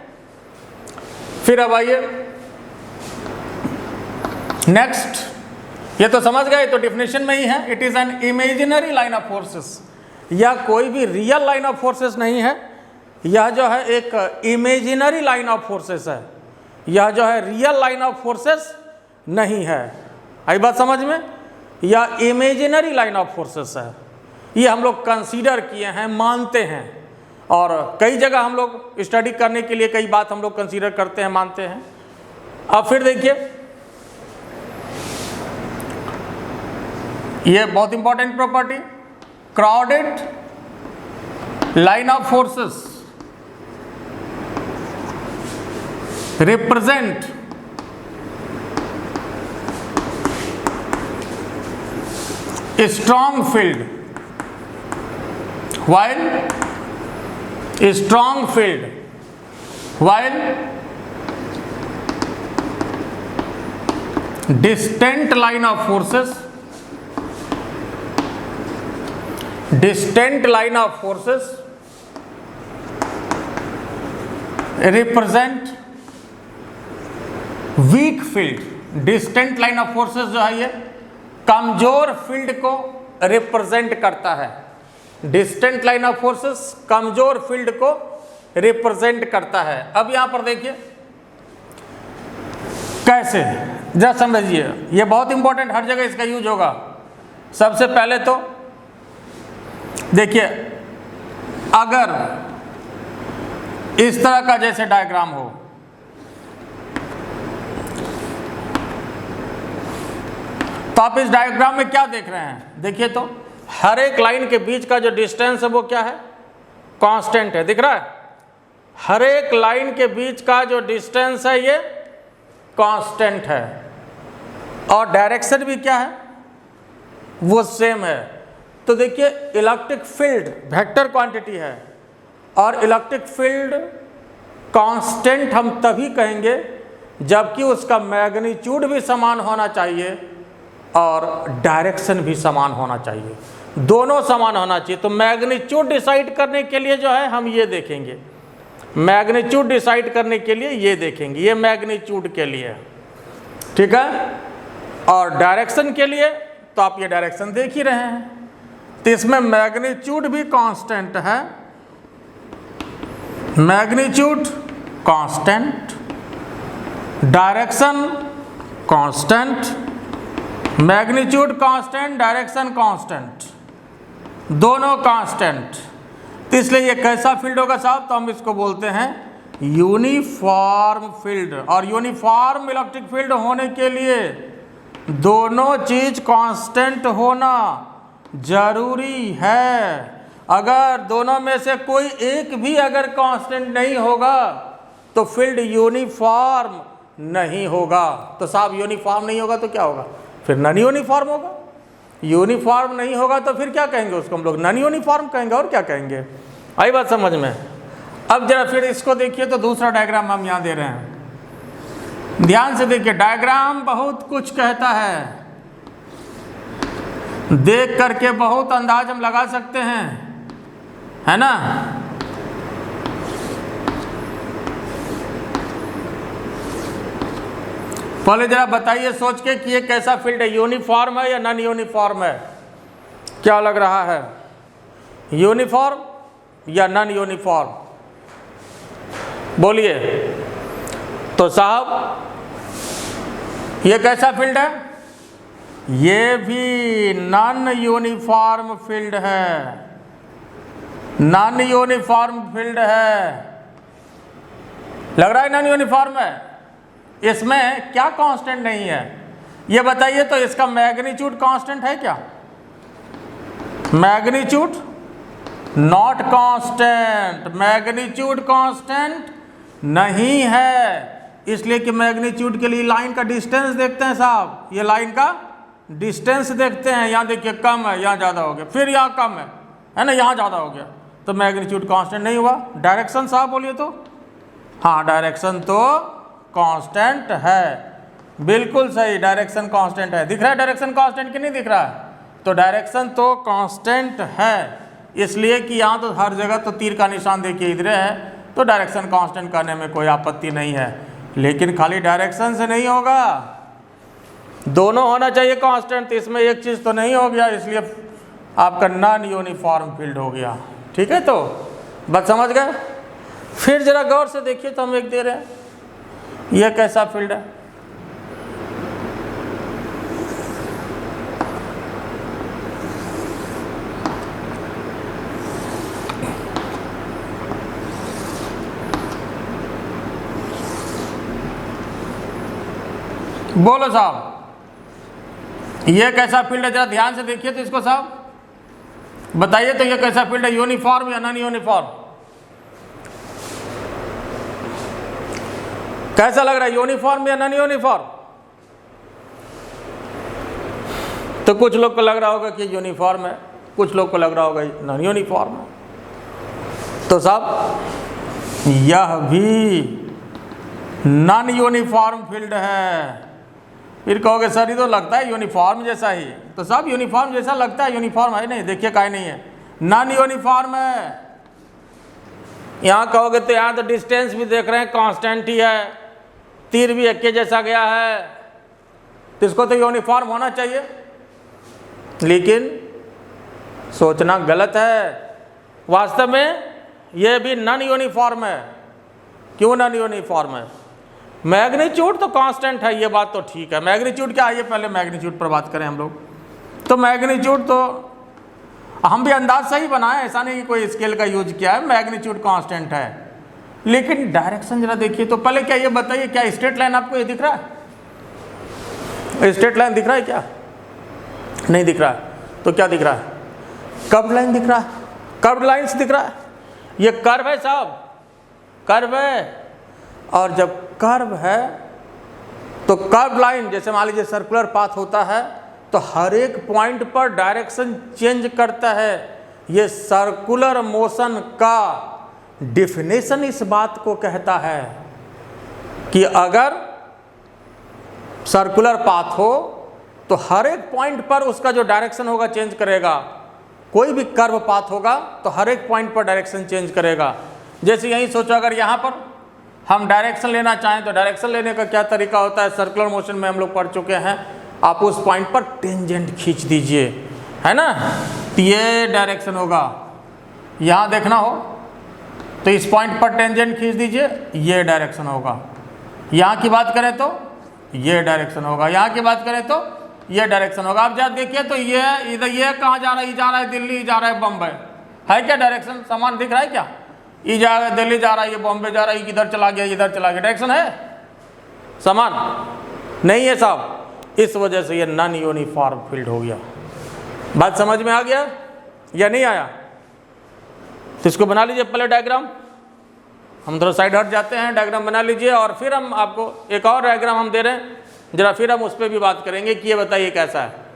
Speaker 1: फिर अब आइए नेक्स्ट, ये तो समझ गए, तो डेफिनेशन में ही है। It is an imaginary line of forces. यह कोई भी रियल लाइन ऑफ फोर्सेस नहीं है, यह जो है एक इमेजिनरी लाइन ऑफ फोर्सेस है, यह जो है रियल लाइन ऑफ फोर्सेस नहीं है। आई बात समझ में। यह इमेजिनरी लाइन ऑफ फोर्सेस है, ये हम लोग कंसीडर किए हैं, मानते हैं, और कई जगह हम लोग स्टडी करने के लिए कई बात हम लोग कंसीडर करते हैं, मानते हैं। अब फिर देखिए, ये बहुत important property, crowded line of forces represent a strong field, while a strong field, while distant line of forces, distant line of forces represent weak field. Distant line of forces जो है ये कमजोर फील्ड को represent करता है। Distant line of forces कमजोर field को represent करता है। अब यहां पर देखिए कैसे, जरा समझिए, ये बहुत इंपॉर्टेंट, हर जगह इसका यूज होगा। सबसे पहले तो देखिए, अगर इस तरह का जैसे डायग्राम हो, तो आप इस डायग्राम में क्या देख रहे हैं, देखिए तो हर एक लाइन के बीच का जो डिस्टेंस है वो क्या है, कांस्टेंट है, दिख रहा है। हर एक लाइन के बीच का जो डिस्टेंस है ये कांस्टेंट है, और डायरेक्शन भी क्या है, वो सेम है। तो देखिए, इलेक्ट्रिक फील्ड वेक्टर क्वांटिटी है, और इलेक्ट्रिक फील्ड कांस्टेंट हम तभी कहेंगे जबकि उसका मैग्नीट्यूड भी समान होना चाहिए और डायरेक्शन भी समान होना चाहिए, दोनों समान होना चाहिए। तो मैग्नीट्यूड डिसाइड करने के लिए जो है हम ये देखेंगे, मैग्नीट्यूड डिसाइड करने के लिए ये देखेंगे, ये मैग्नीट्यूड के लिए, ठीक है। और डायरेक्शन के लिए तो आप ये डायरेक्शन देख ही रहे हैं, तो इसमें मैग्नीट्यूड भी कांस्टेंट है, magnitude constant, direction constant, magnitude constant, direction constant, दोनों कांस्टेंट। तो इसलिए ये कैसा फील्ड होगा साहब, तो हम इसको बोलते हैं यूनिफॉर्म फील्ड। और यूनिफॉर्म इलेक्ट्रिक फील्ड होने के लिए दोनों चीज कांस्टेंट होना जरूरी है। अगर दोनों में से कोई एक भी अगर कांस्टेंट नहीं होगा तो फील्ड यूनिफॉर्म नहीं होगा। तो साहब यूनिफॉर्म नहीं होगा तो क्या होगा? फिर नॉन यूनिफॉर्म होगा। यूनिफॉर्म नहीं होगा तो फिर क्या कहेंगे उसको हम लोग? नॉन यूनिफॉर्म कहेंगे। और क्या कहेंगे? आई बात समझ में? अब जरा फिर इसको देखिए तो दूसरा डायग्राम हम यहाँ दे रहे हैं, ध्यान से देखिए। डायग्राम बहुत कुछ कहता है, देख करके बहुत अंदाज हम लगा सकते हैं, है ना। पहले जरा बताइए सोच के कि ये कैसा फील्ड है, यूनिफॉर्म है या नॉन यूनिफॉर्म है? क्या लग रहा है, यूनिफॉर्म या नॉन यूनिफॉर्म? बोलिए। तो साहब ये कैसा फील्ड है? ये भी नॉन यूनिफॉर्म फील्ड है, नॉन यूनिफॉर्म फील्ड है। लग रहा है नॉन यूनिफॉर्म है। इसमें क्या कांस्टेंट नहीं है ये बताइए? तो इसका मैग्नीट्यूड कांस्टेंट है क्या? Magnitude not constant, magnitude constant नहीं है। इसलिए कि मैग्नीट्यूड के लिए लाइन का डिस्टेंस देखते हैं साहब, ये लाइन का डिस्टेंस देखते हैं। यहाँ देखिए कम है, यहाँ ज़्यादा हो गया, फिर यहाँ कम है ना, यहाँ ज़्यादा हो गया, तो मैग्नीट्यूड कांस्टेंट नहीं हुआ। डायरेक्शन साहब बोलिए तो? हाँ, डायरेक्शन तो कांस्टेंट है, बिल्कुल सही, डायरेक्शन कांस्टेंट है। दिख रहा है डायरेक्शन कांस्टेंट कि नहीं दिख रहा है? तो डायरेक्शन तो कांस्टेंट है, इसलिए कि यहाँ तो हर जगह तो तीर का निशान देखिए इधर है, तो डायरेक्शन कांस्टेंट करने में कोई आपत्ति नहीं है। लेकिन खाली डायरेक्शन से नहीं होगा, दोनों होना चाहिए कांस्टेंट। तो इसमें एक चीज़ तो नहीं हो गया, इसलिए आपका नॉन यूनिफॉर्म फील्ड हो गया। ठीक है, तो बात समझ गए? फिर जरा गौर से देखिए तो हम एक दे रहे हैं, यह कैसा फील्ड है? बोलो साहब, यह कैसा फील्ड है? जरा ध्यान से देखिए तो इसको साहब बताइए तो, यह कैसा फील्ड है, यूनिफॉर्म या नॉन यूनिफॉर्म? कैसा लग रहा है, यूनिफॉर्म या नॉन यूनिफॉर्म? तो कुछ लोग को लग रहा होगा कि यूनिफॉर्म है, कुछ लोग को लग रहा होगा नॉन यूनिफॉर्म है। तो साहब यह भी नॉन यूनिफॉर्म फील्ड है। फिर कहोगे सर ये तो लगता है यूनिफॉर्म जैसा ही। तो साहब यूनिफॉर्म जैसा लगता है, यूनिफॉर्म है नहीं, देखिए काहे नहीं है, नॉन यूनिफॉर्म है। यहाँ कहोगे तो यहाँ तो डिस्टेंस भी देख रहे हैं कांस्टेंट ही है, तीर भी एक के जैसा गया है, तो इसको तो यूनिफॉर्म होना चाहिए। लेकिन सोचना गलत है, वास्तव में यह भी नॉन यूनिफॉर्म है। क्यों नॉन यूनिफॉर्म है? मैग्नीट्यूड तो कांस्टेंट है, ये बात तो ठीक है। मैग्नीट्यूड क्या है, ये पहले मैग्नीट्यूड पर बात करें हम लोग। तो मैग्नीट्यूड तो हम भी अंदाज सही बनाए, ऐसा नहीं कि कोई स्केल का यूज किया है, मैग्नीट्यूड कांस्टेंट है। लेकिन डायरेक्शन जरा देखिए तो। पहले क्या ये बताइए, क्या स्ट्रेट लाइन आपको ये दिख रहा है? स्ट्रेट लाइन दिख रहा है क्या? नहीं दिख रहा है। तो क्या दिख रहा है? कर्व्ड लाइन दिख रहा है, कर्व्ड लाइन्स दिख रहा है। ये कर्व है साहब, कर्व है। और जब कर्व है तो कर्व लाइन, जैसे मान लीजिए सर्कुलर पाथ होता है, तो हर एक पॉइंट पर डायरेक्शन चेंज करता है। ये सर्कुलर मोशन का डिफिनेशन इस बात को कहता है कि अगर सर्कुलर पाथ हो तो हर एक पॉइंट पर उसका जो डायरेक्शन होगा चेंज करेगा। कोई भी कर्व पाथ होगा तो हर एक पॉइंट पर डायरेक्शन चेंज करेगा। जैसे यही सोचो, अगर यहाँ पर हम डायरेक्शन लेना चाहें तो डायरेक्शन लेने का क्या तरीका होता है? सर्कुलर मोशन में हम लोग पढ़ चुके हैं, आप उस पॉइंट पर टेंजेंट खींच दीजिए, है ना, तो ये डायरेक्शन होगा। यहाँ देखना हो तो इस पॉइंट पर टेंजेंट खींच दीजिए, ये डायरेक्शन होगा। यहाँ की बात करें तो ये डायरेक्शन होगा, यहाँ की बात करें तो ये डायरेक्शन होगा। आप जरा देखिए तो ये इधर, ये कहाँ जा रहा है? ये जा रहा है दिल्ली, जा रहा है बम्बई, है क्या डायरेक्शन? समान दिख रहा है क्या? ये जा रहा है दिल्ली जा रहा है, ये बॉम्बे जा रहा है, इधर चला गया, इधर चला गया, डायरेक्शन है? समान नहीं है साहब। इस वजह से ये नॉन यूनिफॉर्म फील्ड हो गया। बात समझ में आ गया या नहीं आया? तो इसको बना लीजिए पहले डायग्राम। हम थोड़ा साइड हट जाते हैं, डायग्राम बना लीजिए और फिर हम आपको एक और डायग्राम हम दे रहे हैं, जरा फिर हम उस पर भी बात करेंगे कि ये बताइए कैसा है।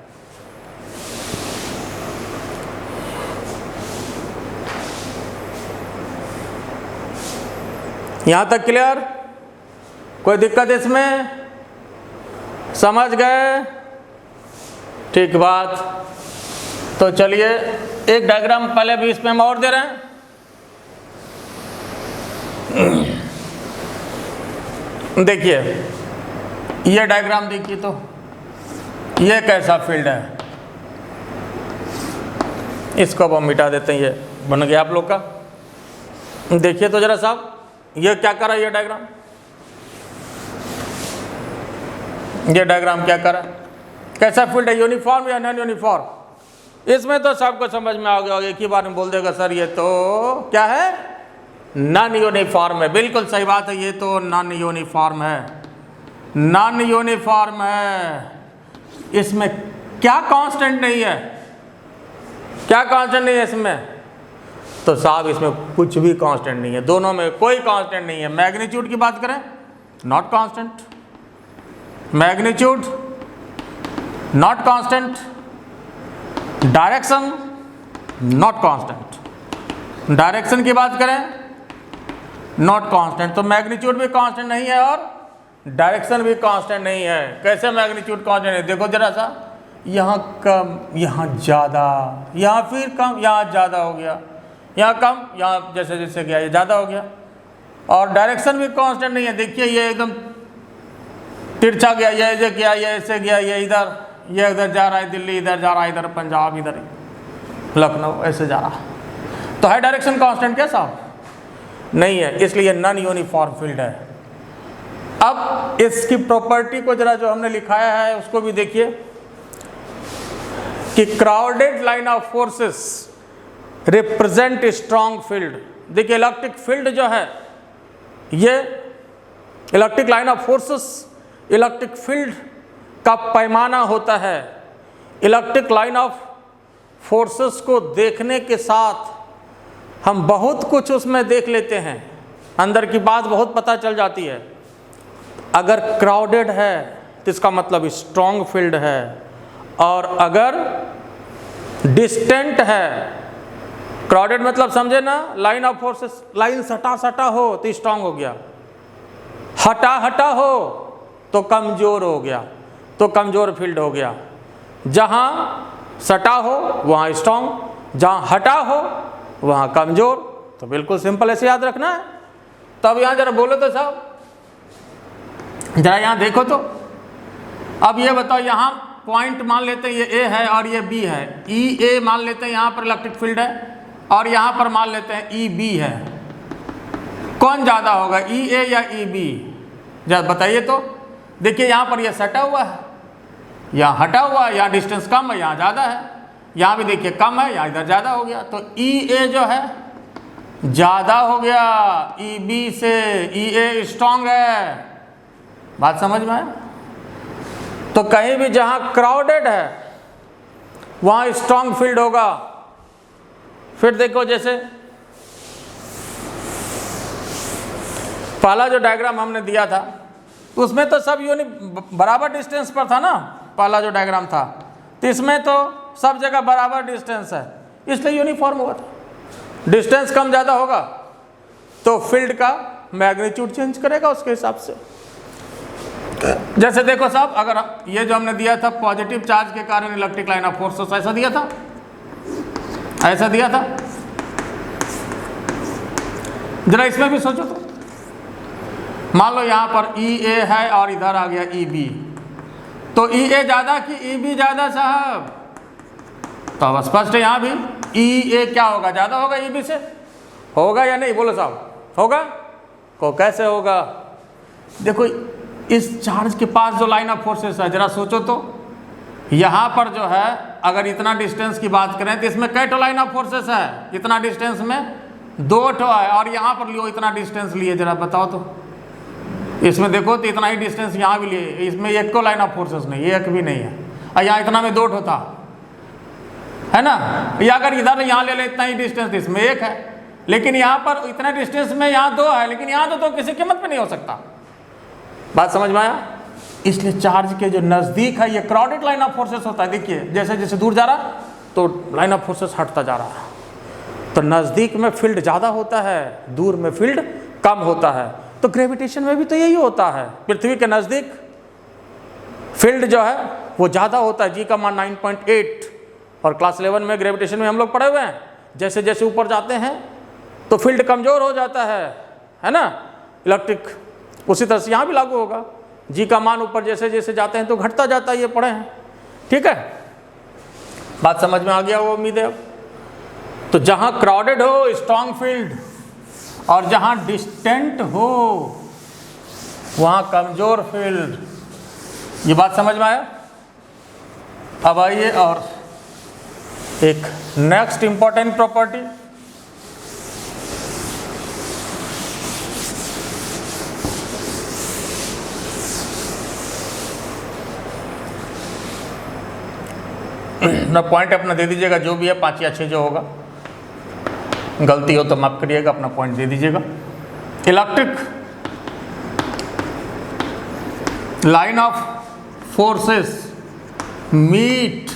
Speaker 1: यहां तक क्लियर? कोई दिक्कत इसमें? समझ गए? ठीक बात। तो चलिए एक डायग्राम पहले भी इसमें हम और दे रहे हैं। देखिए ये डायग्राम देखिए, तो ये कैसा फील्ड है, इसको अब हम मिटा देते हैं, ये बन गया आप लोग का। देखिए तो जरा साहब ये क्या कर रहा है, ये डायग्राम क्या कर रहा है, कैसा फील्ड है, यूनिफॉर्म या नॉन यूनिफॉर्म? इसमें तो सबको समझ में आ गया होगा, एक ही बार में बोल देगा सर ये तो क्या है, नॉन यूनिफॉर्म है। बिल्कुल सही बात है, ये तो नॉन यूनिफॉर्म है, नॉन यूनिफॉर्म है। इसमें क्या कांस्टेंट नहीं है, क्या कांस्टेंट नहीं है इसमें? तो साहब इसमें कुछ भी कांस्टेंट नहीं है, दोनों में कोई कांस्टेंट नहीं है। मैग्नीट्यूड की बात करें, not constant, magnitude not constant, direction not constant, direction की बात करें नॉट कांस्टेंट। तो मैग्नीट्यूड भी कांस्टेंट नहीं है और डायरेक्शन भी कांस्टेंट नहीं है। कैसे मैग्नीट्यूड कांस्टेंट है? देखो जरा सा, यहाँ कम, यहाँ ज़्यादा, यहाँ फिर कम, यहाँ ज़्यादा हो गया, यहाँ कम, यहाँ जैसे जैसे गया ये ज़्यादा हो गया। और डायरेक्शन भी कांस्टेंट नहीं है। देखिए ये एकदम तिरछा गया, ये ऐसे गया, ये ऐसे गया, ये इधर, ये इधर जा रहा है, दिल्ली इधर जा रहा है, इधर पंजाब, इधर लखनऊ ऐसे जा रहा है। तो है डायरेक्शन कांस्टेंट क्या साहब? नहीं है, इसलिए नॉन यूनिफॉर्म फील्ड है। अब इसकी प्रॉपर्टी को जरा जो हमने लिखाया है उसको भी देखिए कि crowded line of forces represent strong field. देखिए इलेक्ट्रिक फील्ड जो है, ये electric line of forces electric field का पैमाना होता है। इलेक्ट्रिक लाइन ऑफ फोर्सेस को देखने के साथ हम बहुत कुछ उसमें देख लेते हैं, अंदर की बात बहुत पता चल जाती है। अगर क्राउडेड है तो इसका मतलब स्ट्रॉन्ग फील्ड है, और अगर डिस्टेंट है, क्राउडेड मतलब समझे ना, लाइन ऑफ फोर्सेस, लाइन सटा सटा हो तो स्ट्रॉन्ग हो गया, हटा हटा हो तो कमजोर हो गया, तो कमजोर फील्ड हो गया। जहां सटा हो वहां स्ट्रॉन्ग, जहां हटा हो वहां कमजोर। तो बिल्कुल सिंपल ऐसे याद रखना है। तो अब यहां जरा बोलो तो साहब, जरा यहां देखो तो, अब ये बताओ, यहां पॉइंट मान लेते हैं ये ए है और ये बी है, ई ए मान लेते हैं, यहां पर इलेक्ट्रिक फील्ड है, और यहां पर मान लेते हैं ई बी है। कौन ज़्यादा होगा, ई ए या ई बी? जरा बताइए तो। देखिए यहां पर ये सटा हुआ है, यहाँ हटा हुआ है, यहाँ डिस्टेंस कम है, यहाँ ज़्यादा है, यहाँ भी देखिए कम है, यहाँ इधर ज़्यादा हो गया। तो ई ए जो है ज़्यादा हो गया ई बी से, ई ए स्ट्रॉन्ग है। बात समझ में आया? तो कहीं भी जहाँ क्राउडेड है वहाँ स्ट्रॉन्ग फील्ड होगा। फिर देखो जैसे पहला जो डायग्राम हमने दिया था उसमें तो सब बराबर डिस्टेंस पर था ना, पहला जो डायग्राम था, तो इसमें तो सब जगह बराबर डिस्टेंस है, इसलिए यूनिफॉर्म हुआ था। डिस्टेंस कम ज़्यादा होगा तो फील्ड का मैग्नीट्यूड चेंज करेगा उसके हिसाब से। जैसे देखो साहब, अगर ये जो हमने दिया था पॉजिटिव चार्ज के कारण इलेक्ट्रिक लाइन ऑफ फोर्सेस, ऐसा दिया था, ऐसा दिया था। जरा इसमें भी सोचो तो, मान लो यहाँ पर ई ए है और इधर आ गया ई बी, तो ई ए ज़्यादा कि ई बी ज़्यादा साहब? तो अब स्पष्ट है यहाँ भी ई ए क्या होगा, ज़्यादा होगा ई बी से, होगा या नहीं? बोलो साहब, होगा? को कैसे होगा? देखो इस चार्ज के पास जो लाइन ऑफ फोर्सेस है, जरा सोचो तो, यहाँ पर जो है अगर इतना डिस्टेंस की बात करें तो इसमें कई टो लाइन ऑफ फोर्सेस है, इतना डिस्टेंस में 2 ठो है, और यहाँ पर लियो इतना डिस्टेंस लिए, जरा बताओ तो। इसमें देखो तो इतना ही डिस्टेंस यहाँ भी लिए, इसमें एक को लाइन ऑफ फोर्सेस नहीं, एक भी नहीं है, और यहाँ इतना में 2 ठो था, है ना? या अगर इधर यहाँ ले लें इतना ही डिस्टेंस, इसमें 1 है, लेकिन यहाँ पर इतना डिस्टेंस में यहाँ 2 है, लेकिन यहाँ तो किसी कीमत पे नहीं हो सकता। बात समझ में आया? इसलिए चार्ज के जो नज़दीक है ये क्राउडेड लाइन ऑफ फोर्सेस होता है। देखिए जैसे जैसे दूर जा रहा तो लाइन ऑफ फोर्सेस हटता जा रहा है, तो नज़दीक में फील्ड ज़्यादा होता है, दूर में फील्ड कम होता है। तो ग्रेविटेशन में भी तो यही होता है, पृथ्वी के नज़दीक फील्ड जो है वो ज़्यादा होता है, जी का मान 9.8, और क्लास 11 में ग्रेविटेशन में हम लोग पढ़े हुए हैं। जैसे जैसे ऊपर जाते हैं तो फील्ड कमज़ोर हो जाता है ना, इलेक्ट्रिक। उसी तरह से यहाँ भी लागू होगा, जी का मान ऊपर जैसे जैसे जाते हैं तो घटता जाता है, ये पढ़े हैं। ठीक है, बात समझ में आ गया वो, उम्मीद है। अब तो जहाँ क्राउडेड हो स्ट्रॉन्ग फील्ड और जहाँ डिस्टेंट हो वहाँ कमज़ोर फील्ड, ये बात समझ में आया? अब आइए और एक नेक्स्ट इंपॉर्टेंट प्रॉपर्टी, ना पॉइंट अपना दे दीजिएगा, जो भी है 5 या 6 जो होगा, गलती हो तो माफ करिएगा, अपना पॉइंट दे दीजिएगा। Electric line of forces meet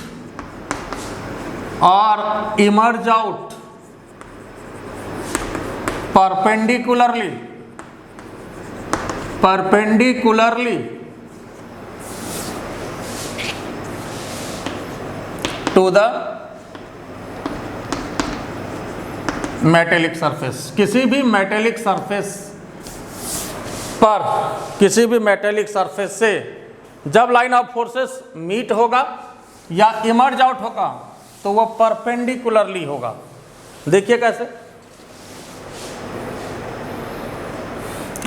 Speaker 1: और emerge out perpendicularly to the metallic surface. किसी भी मेटेलिक सरफेस से जब लाइन ऑफ फोर्सेस मीट होगा या इमर्ज आउट होगा तो वो परपेंडिकुलरली होगा। देखिए कैसे,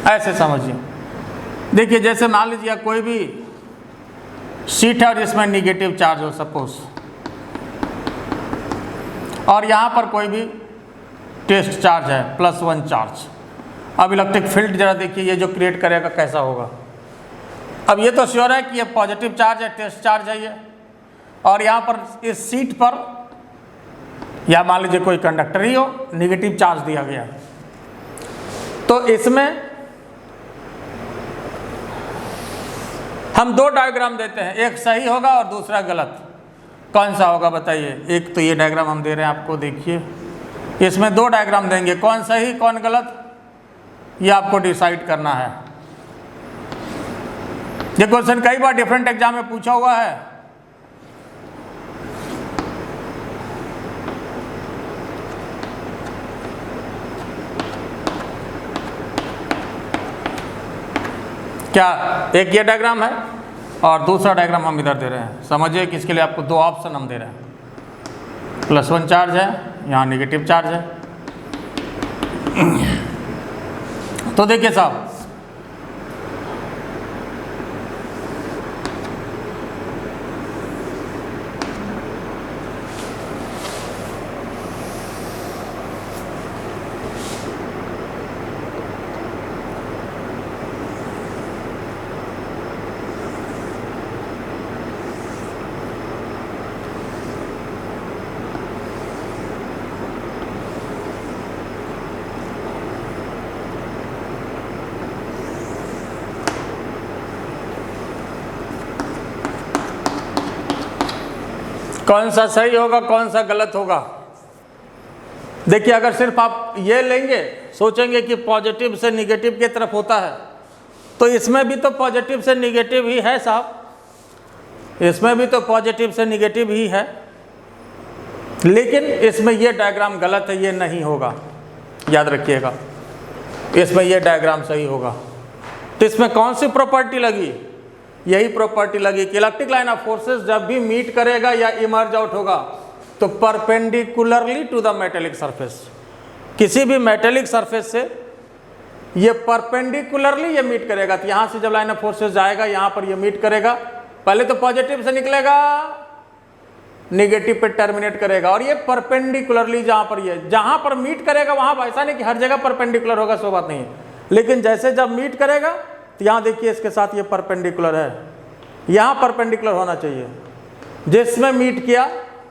Speaker 1: ऐसे समझिए। देखिए जैसे मान लीजिए कोई भी शीट है और इसमें निगेटिव चार्ज हो सपोज, और यहाँ पर कोई भी टेस्ट चार्ज है +1 चार्ज। अब इलेक्ट्रिक फील्ड जरा देखिए ये जो क्रिएट करेगा कैसा होगा। अब ये तो श्योर है कि ये पॉजिटिव चार्ज है, टेस्ट चार्ज है ये, और यहाँ पर इस सीट पर या मान लीजिए कोई कंडक्टर ही हो, निगेटिव चार्ज दिया गया। तो इसमें हम 2 डायग्राम देते हैं, एक सही होगा और दूसरा गलत। कौन सा होगा बताइए? एक तो ये डायग्राम हम दे रहे हैं आपको, देखिए इसमें 2 डायग्राम देंगे, कौन सही कौन गलत ये आपको डिसाइड करना है। ये क्वेश्चन कई बार डिफरेंट एग्जाम में पूछा हुआ है। क्या एक ये डायग्राम है और दूसरा डायग्राम हम इधर दे रहे हैं। समझिए कि इसके लिए आपको 2 ऑप्शन हम दे रहे हैं, +1 चार्ज है, यहाँ निगेटिव चार्ज है। तो देखिए साहब, कौन सा सही होगा कौन सा गलत होगा? देखिए अगर सिर्फ आप ये लेंगे, सोचेंगे कि पॉजिटिव से निगेटिव की तरफ होता है, तो इसमें भी तो पॉजिटिव से निगेटिव ही है साहब, इसमें भी तो पॉजिटिव से निगेटिव ही है, लेकिन इसमें ये डायग्राम गलत है, ये नहीं होगा, याद रखिएगा। इसमें ये डायग्राम सही होगा। तो इसमें कौन सी प्रॉपर्टी लगी? यही प्रॉपर्टी लगी कि इलेक्ट्रिक लाइन ऑफ फोर्सेस जब भी मीट करेगा या इमर्ज आउट होगा तो perpendicularly to the metallic surface. किसी भी मेटेलिक सरफेस से ये परपेंडिकुलरली ये मीट करेगा। तो यहाँ से जब लाइन ऑफ फोर्सेस जाएगा यहाँ पर ये मीट करेगा, पहले तो पॉजिटिव से निकलेगा, निगेटिव पे टर्मिनेट करेगा, और ये परपेंडिकुलरली जहाँ पर मीट करेगा वहाँ, ऐसा नहीं कि हर जगह परपेंडिकुलर होगा, सो बात नहीं है, लेकिन जैसे जब मीट करेगा तो यहाँ देखिए इसके साथ ये परपेंडिकुलर है, यहाँ परपेंडिकुलर होना चाहिए। जिसमें मीट किया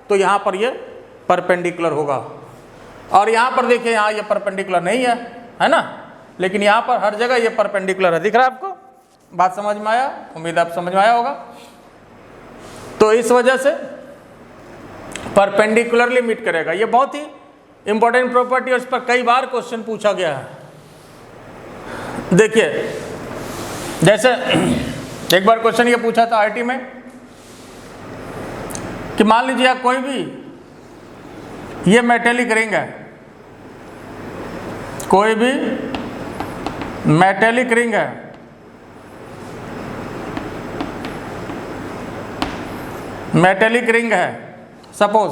Speaker 1: तो यहाँ पर ये परपेंडिकुलर होगा। और यहाँ पर देखिए, यहाँ ये परपेंडिकुलर नहीं है ना, लेकिन यहाँ पर हर जगह ये परपेंडिकुलर है। दिख रहा है आपको? बात समझ में आया? उम्मीद आप समझ में आया होगा। तो इस वजह से परपेंडिकुलरली मीट करेगा। ये बहुत ही इंपॉर्टेंट प्रॉपर्टी है, इस पर कई बार क्वेश्चन पूछा गया है। देखिए, जैसे एक बार क्वेश्चन ये पूछा था आईटी में कि मान लीजिए कोई भी ये मेटेलिक रिंग है, कोई भी मेटेलिक रिंग है, मेटेलिक रिंग है सपोज,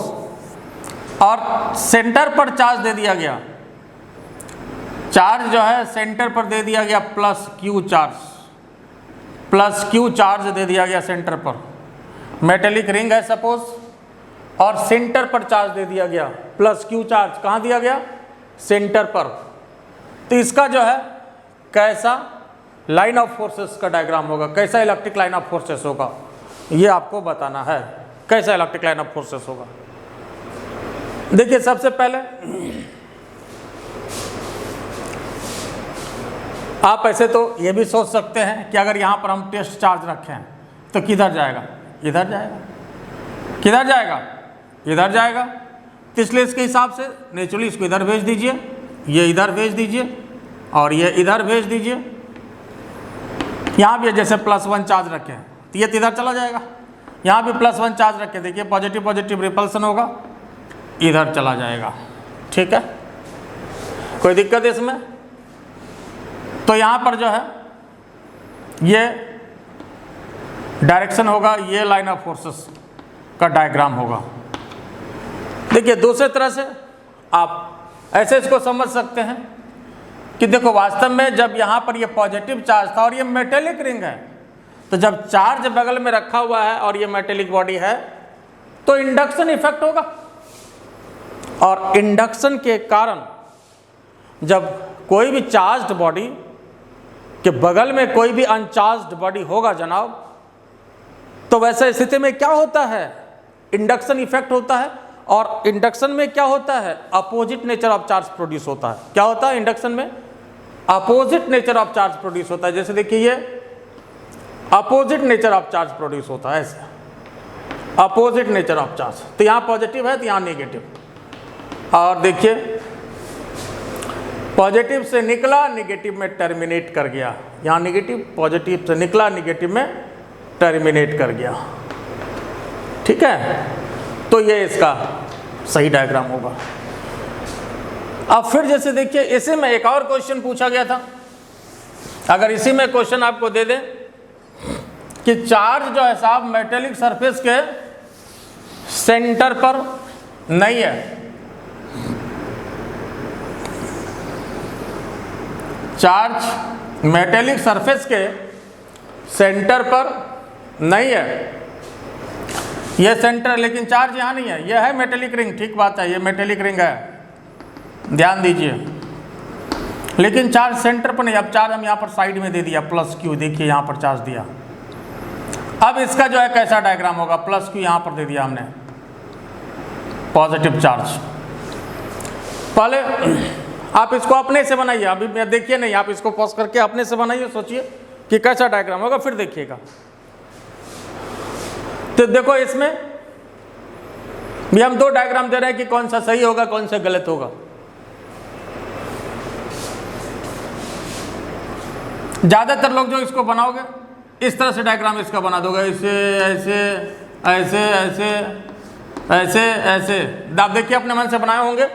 Speaker 1: और सेंटर पर चार्ज दे दिया गया, चार्ज जो है सेंटर पर दे दिया गया plus q charge, plus q charge दे दिया गया सेंटर पर। मेटेलिक रिंग है सपोज, और सेंटर पर चार्ज दे दिया गया प्लस क्यू चार्ज। कहाँ दिया गया? सेंटर पर। तो इसका जो है कैसा लाइन ऑफ फोर्सेस का डायग्राम होगा, कैसा इलेक्ट्रिक लाइन ऑफ फोर्सेस होगा, ये आपको बताना है। कैसा इलेक्ट्रिक लाइन ऑफ फोर्सेस होगा? देखिए, सबसे पहले आप ऐसे तो ये भी सोच सकते हैं कि अगर यहाँ पर हम टेस्ट चार्ज रखें तो किधर जाएगा? इधर जाएगा। किधर जाएगा? इधर जाएगा। तो इसलिए इसके हिसाब से नेचुरली इसको इधर भेज दीजिए, ये इधर भेज दीजिए, और ये इधर भेज दीजिए। यहाँ भी जैसे +1 चार्ज रखें तो ये इधर चला जाएगा। यहाँ भी +1 चार्ज रखें, देखिए पॉजिटिव पॉजिटिव रिपल्सन होगा, इधर चला जाएगा। ठीक है, कोई दिक्कत इसमें? तो यहाँ पर जो है ये डायरेक्शन होगा, ये लाइन ऑफ फोर्सेस का डायग्राम होगा। देखिए, दूसरे तरह से आप ऐसे इसको समझ सकते हैं कि देखो, वास्तव में जब यहाँ पर ये पॉजिटिव चार्ज था और ये मेटेलिक रिंग है, तो जब चार्ज बगल में रखा हुआ है और ये मेटेलिक बॉडी है तो इंडक्शन इफेक्ट होगा, और इंडक्शन के कारण जब कोई भी चार्ज्ड बॉडी के बगल में कोई भी अनचार्ज्ड बॉडी होगा जनाब, तो वैसे स्थिति में क्या होता है? इंडक्शन इफेक्ट होता है। और इंडक्शन में क्या होता है? Opposite nature of charge produce होता है। क्या होता है इंडक्शन में? Opposite nature of charge produce होता है। जैसे देखिए, ये opposite nature of charge produce होता है, ऐसे अपोजिट नेचर ऑफ चार्ज। तो यहाँ पॉजिटिव है तो यहाँ नेगेटिव। और देखिए, पॉजिटिव से निकला, नेगेटिव में टर्मिनेट कर गया। यहाँ नेगेटिव, पॉजिटिव से निकला, नेगेटिव में टर्मिनेट कर गया। ठीक है, तो ये इसका सही डायग्राम होगा। अब फिर जैसे देखिए, इसी में एक और क्वेश्चन पूछा गया था। अगर इसी में क्वेश्चन आपको दे दें कि चार्ज जो है साहब मेटेलिक सरफेस के सेंटर पर नहीं है, चार्ज मेटेलिक सरफेस के सेंटर पर नहीं है, ये सेंटर, लेकिन चार्ज यहाँ नहीं है, ये है मेटेलिक रिंग, ठीक बात है, ये मेटेलिक रिंग है, ध्यान दीजिए, लेकिन चार्ज सेंटर पर नहीं। अब चार्ज हम यहाँ पर साइड में दे दिया प्लस क्यू, देखिए यहाँ पर चार्ज दिया। अब इसका जो है कैसा डायग्राम होगा? प्लस क्यू यहाँ पर दे दिया हमने, पॉजिटिव चार्ज। पहले आप इसको अपने से बनाइए, अभी देखिए नहीं, आप इसको पॉज करके अपने से बनाइए, सोचिए कि कैसा डायग्राम होगा, फिर देखिएगा। तो देखो, इसमें भी हम दो डायग्राम दे रहे हैं कि कौन सा सही होगा, कौन सा गलत होगा। ज्यादातर लोग जो इसको बनाओगे इस तरह से डायग्राम इसका बना दोगे, ऐसे ऐसे ऐसे ऐसे ऐसे ऐसे। आप देखिए, अपने मन से बनाए होंगे,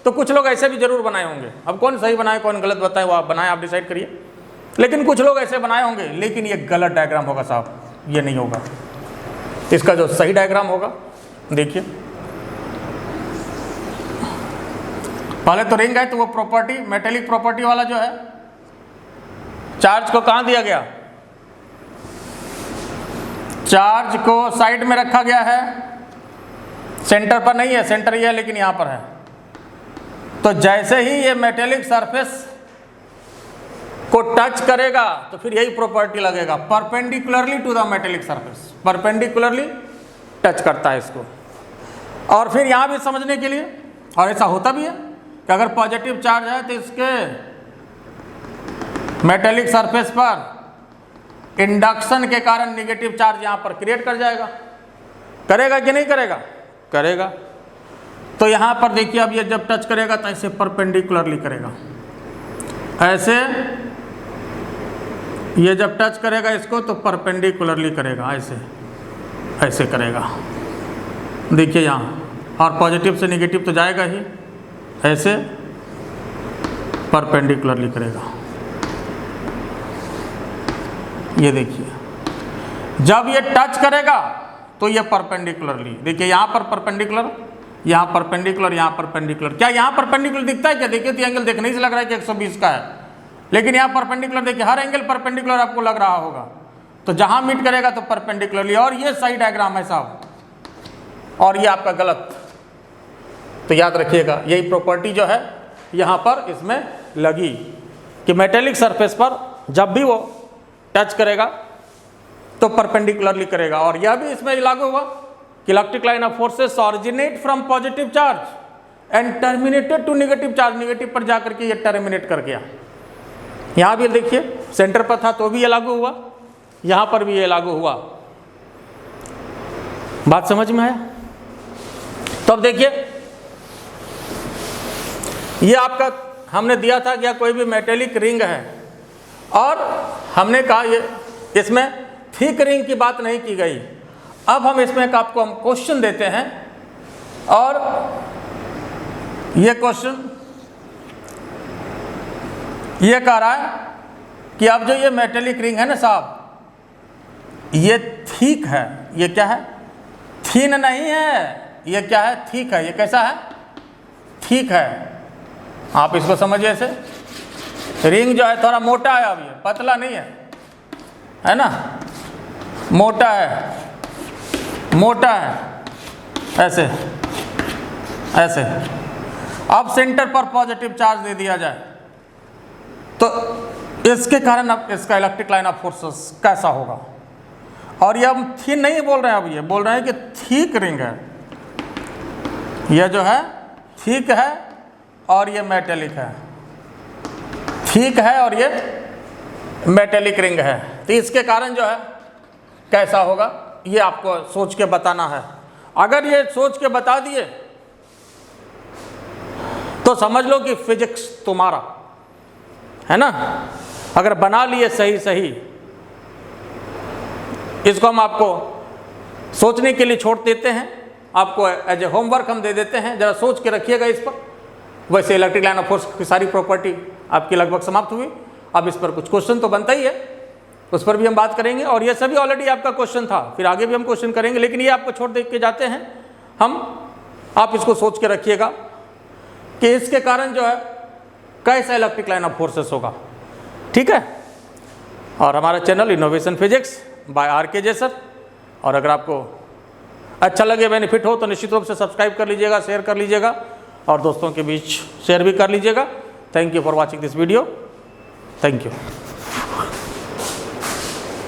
Speaker 1: तो कुछ लोग ऐसे भी जरूर बनाए होंगे। अब कौन सही बनाए कौन गलत बताए वो आप बनाए, आप डिसाइड करिए। लेकिन कुछ लोग ऐसे बनाए होंगे, लेकिन ये गलत डायग्राम होगा साहब, ये नहीं होगा। इसका जो सही डायग्राम होगा, देखिए, पहले तो रिंग है तो वो प्रॉपर्टी, मेटेलिक प्रॉपर्टी वाला जो है, चार्ज को कहाँ दिया गया? चार्ज को साइड में रखा गया है, सेंटर पर नहीं है, सेंटर ये है लेकिन यहाँ पर है। तो जैसे ही ये मेटेलिक सरफेस को टच करेगा तो फिर यही प्रॉपर्टी लगेगा, perpendicularly to the metallic surface, perpendicularly touch करता है इसको। और फिर यहाँ भी समझने के लिए, और ऐसा होता भी है कि अगर पॉजिटिव चार्ज है तो इसके मेटेलिक सरफेस पर इंडक्शन के कारण नेगेटिव चार्ज यहाँ पर क्रिएट कर जाएगा। करेगा कि नहीं करेगा? करेगा। तो यहाँ पर देखिए अब ये जब टच करेगा तो ऐसे परपेंडिकुलरली करेगा, ऐसे ये जब टच करेगा इसको तो परपेंडिकुलरली करेगा, ऐसे ऐसे करेगा। देखिए यहाँ, और पॉजिटिव से नेगेटिव तो जाएगा ही, ऐसे परपेंडिकुलरली करेगा। ये देखिए जब ये टच करेगा तो ये परपेंडिकुलरली, देखिए यहाँ पर परपेंडिकुलर, यहाँ परपेंडिकुलर, यहाँ परपेंडिकुलर। क्या यहाँ परपेंडिकुलर दिखता है क्या? देखिए तो एंगल देखने से लग रहा है कि 120 का है, लेकिन यहाँ परपेंडिकुलर देखिए, हर एंगल परपेंडिकुलर आपको लग रहा होगा। तो जहाँ मीट करेगा तो परपेंडिकुलरली, और ये सही डायग्राम है साहब, और ये आपका गलत। तो याद रखिएगा यही प्रॉपर्टी जो है यहाँ पर इसमें लगी कि मेटेलिक सरफेस पर जब भी वो टच करेगा तो परपेंडिकुलरली करेगा। और यह भी इसमें लागू हुआ कि electric line of forces originate from positive charge and terminated to negative charge, negative पर जाकर के ये टर्मिनेट कर गया। यहाँ भी देखिए सेंटर पर था तो भी ये लागू हुआ, यहाँ पर भी ये लागू हुआ। बात समझ में आया? तो अब देखिए ये आपका हमने दिया था कि कोई भी मेटेलिक रिंग है, और हमने कहा ये इसमें थिक रिंग की बात नहीं की गई। अब हम इसमें आपको हम क्वेश्चन देते हैं, और ये क्वेश्चन ये कह रहा है कि अब जो ये मेटेलिक रिंग है ना साहब, ये थिक है। ये क्या है? थिन नहीं है, ये क्या है? थिक है। ये कैसा है? थिक है। आप इसको समझिए ऐसे, रिंग जो है थोड़ा मोटा है, अब ये पतला नहीं है ना, मोटा है, मोटा है, ऐसे ऐसे। अब सेंटर पर पॉजिटिव चार्ज दे दिया जाए तो इसके कारण अब इसका इलेक्ट्रिक लाइन ऑफ फोर्सेस कैसा होगा? और ये हम थिन नहीं बोल रहे हैं, अब ये बोल रहे हैं कि थिक रिंग है। ये जो है थिक है और ये मेटेलिक है, थिक है और ये मेटेलिक रिंग है। तो इसके कारण जो है कैसा होगा ये आपको सोच के बताना है। अगर ये सोच के बता दिए तो समझ लो कि फिजिक्स तुम्हारा है ना। अगर बना लिए सही सही, इसको हम आपको सोचने के लिए छोड़ देते हैं, आपको एज ए होमवर्क हम दे देते हैं, जरा सोच के रखिएगा इस पर। वैसे इलेक्ट्रिक लाइन ऑफ फोर्स की सारी प्रॉपर्टी आपकी लगभग समाप्त हुई। अब इस पर कुछ क्वेश्चन तो बनता ही है, उस पर भी हम बात करेंगे। और ये सभी ऑलरेडी आपका क्वेश्चन था, फिर आगे भी हम क्वेश्चन करेंगे, लेकिन ये आपको छोड़ दे के जाते हैं हम। आप इसको सोच के रखिएगा कि इसके कारण जो है कैसा इलेक्ट्रिक लाइन ऑफ फोर्सेस होगा, ठीक है। और हमारा channel innovation physics by R K. Jesar, और अगर आपको अच्छा लगे, बेनिफिट हो, तो निश्चित रूप से सब्सक्राइब कर लीजिएगा, शेयर कर लीजिएगा, और दोस्तों के बीच शेयर भी कर लीजिएगा। Thank you for watching this video. Thank you.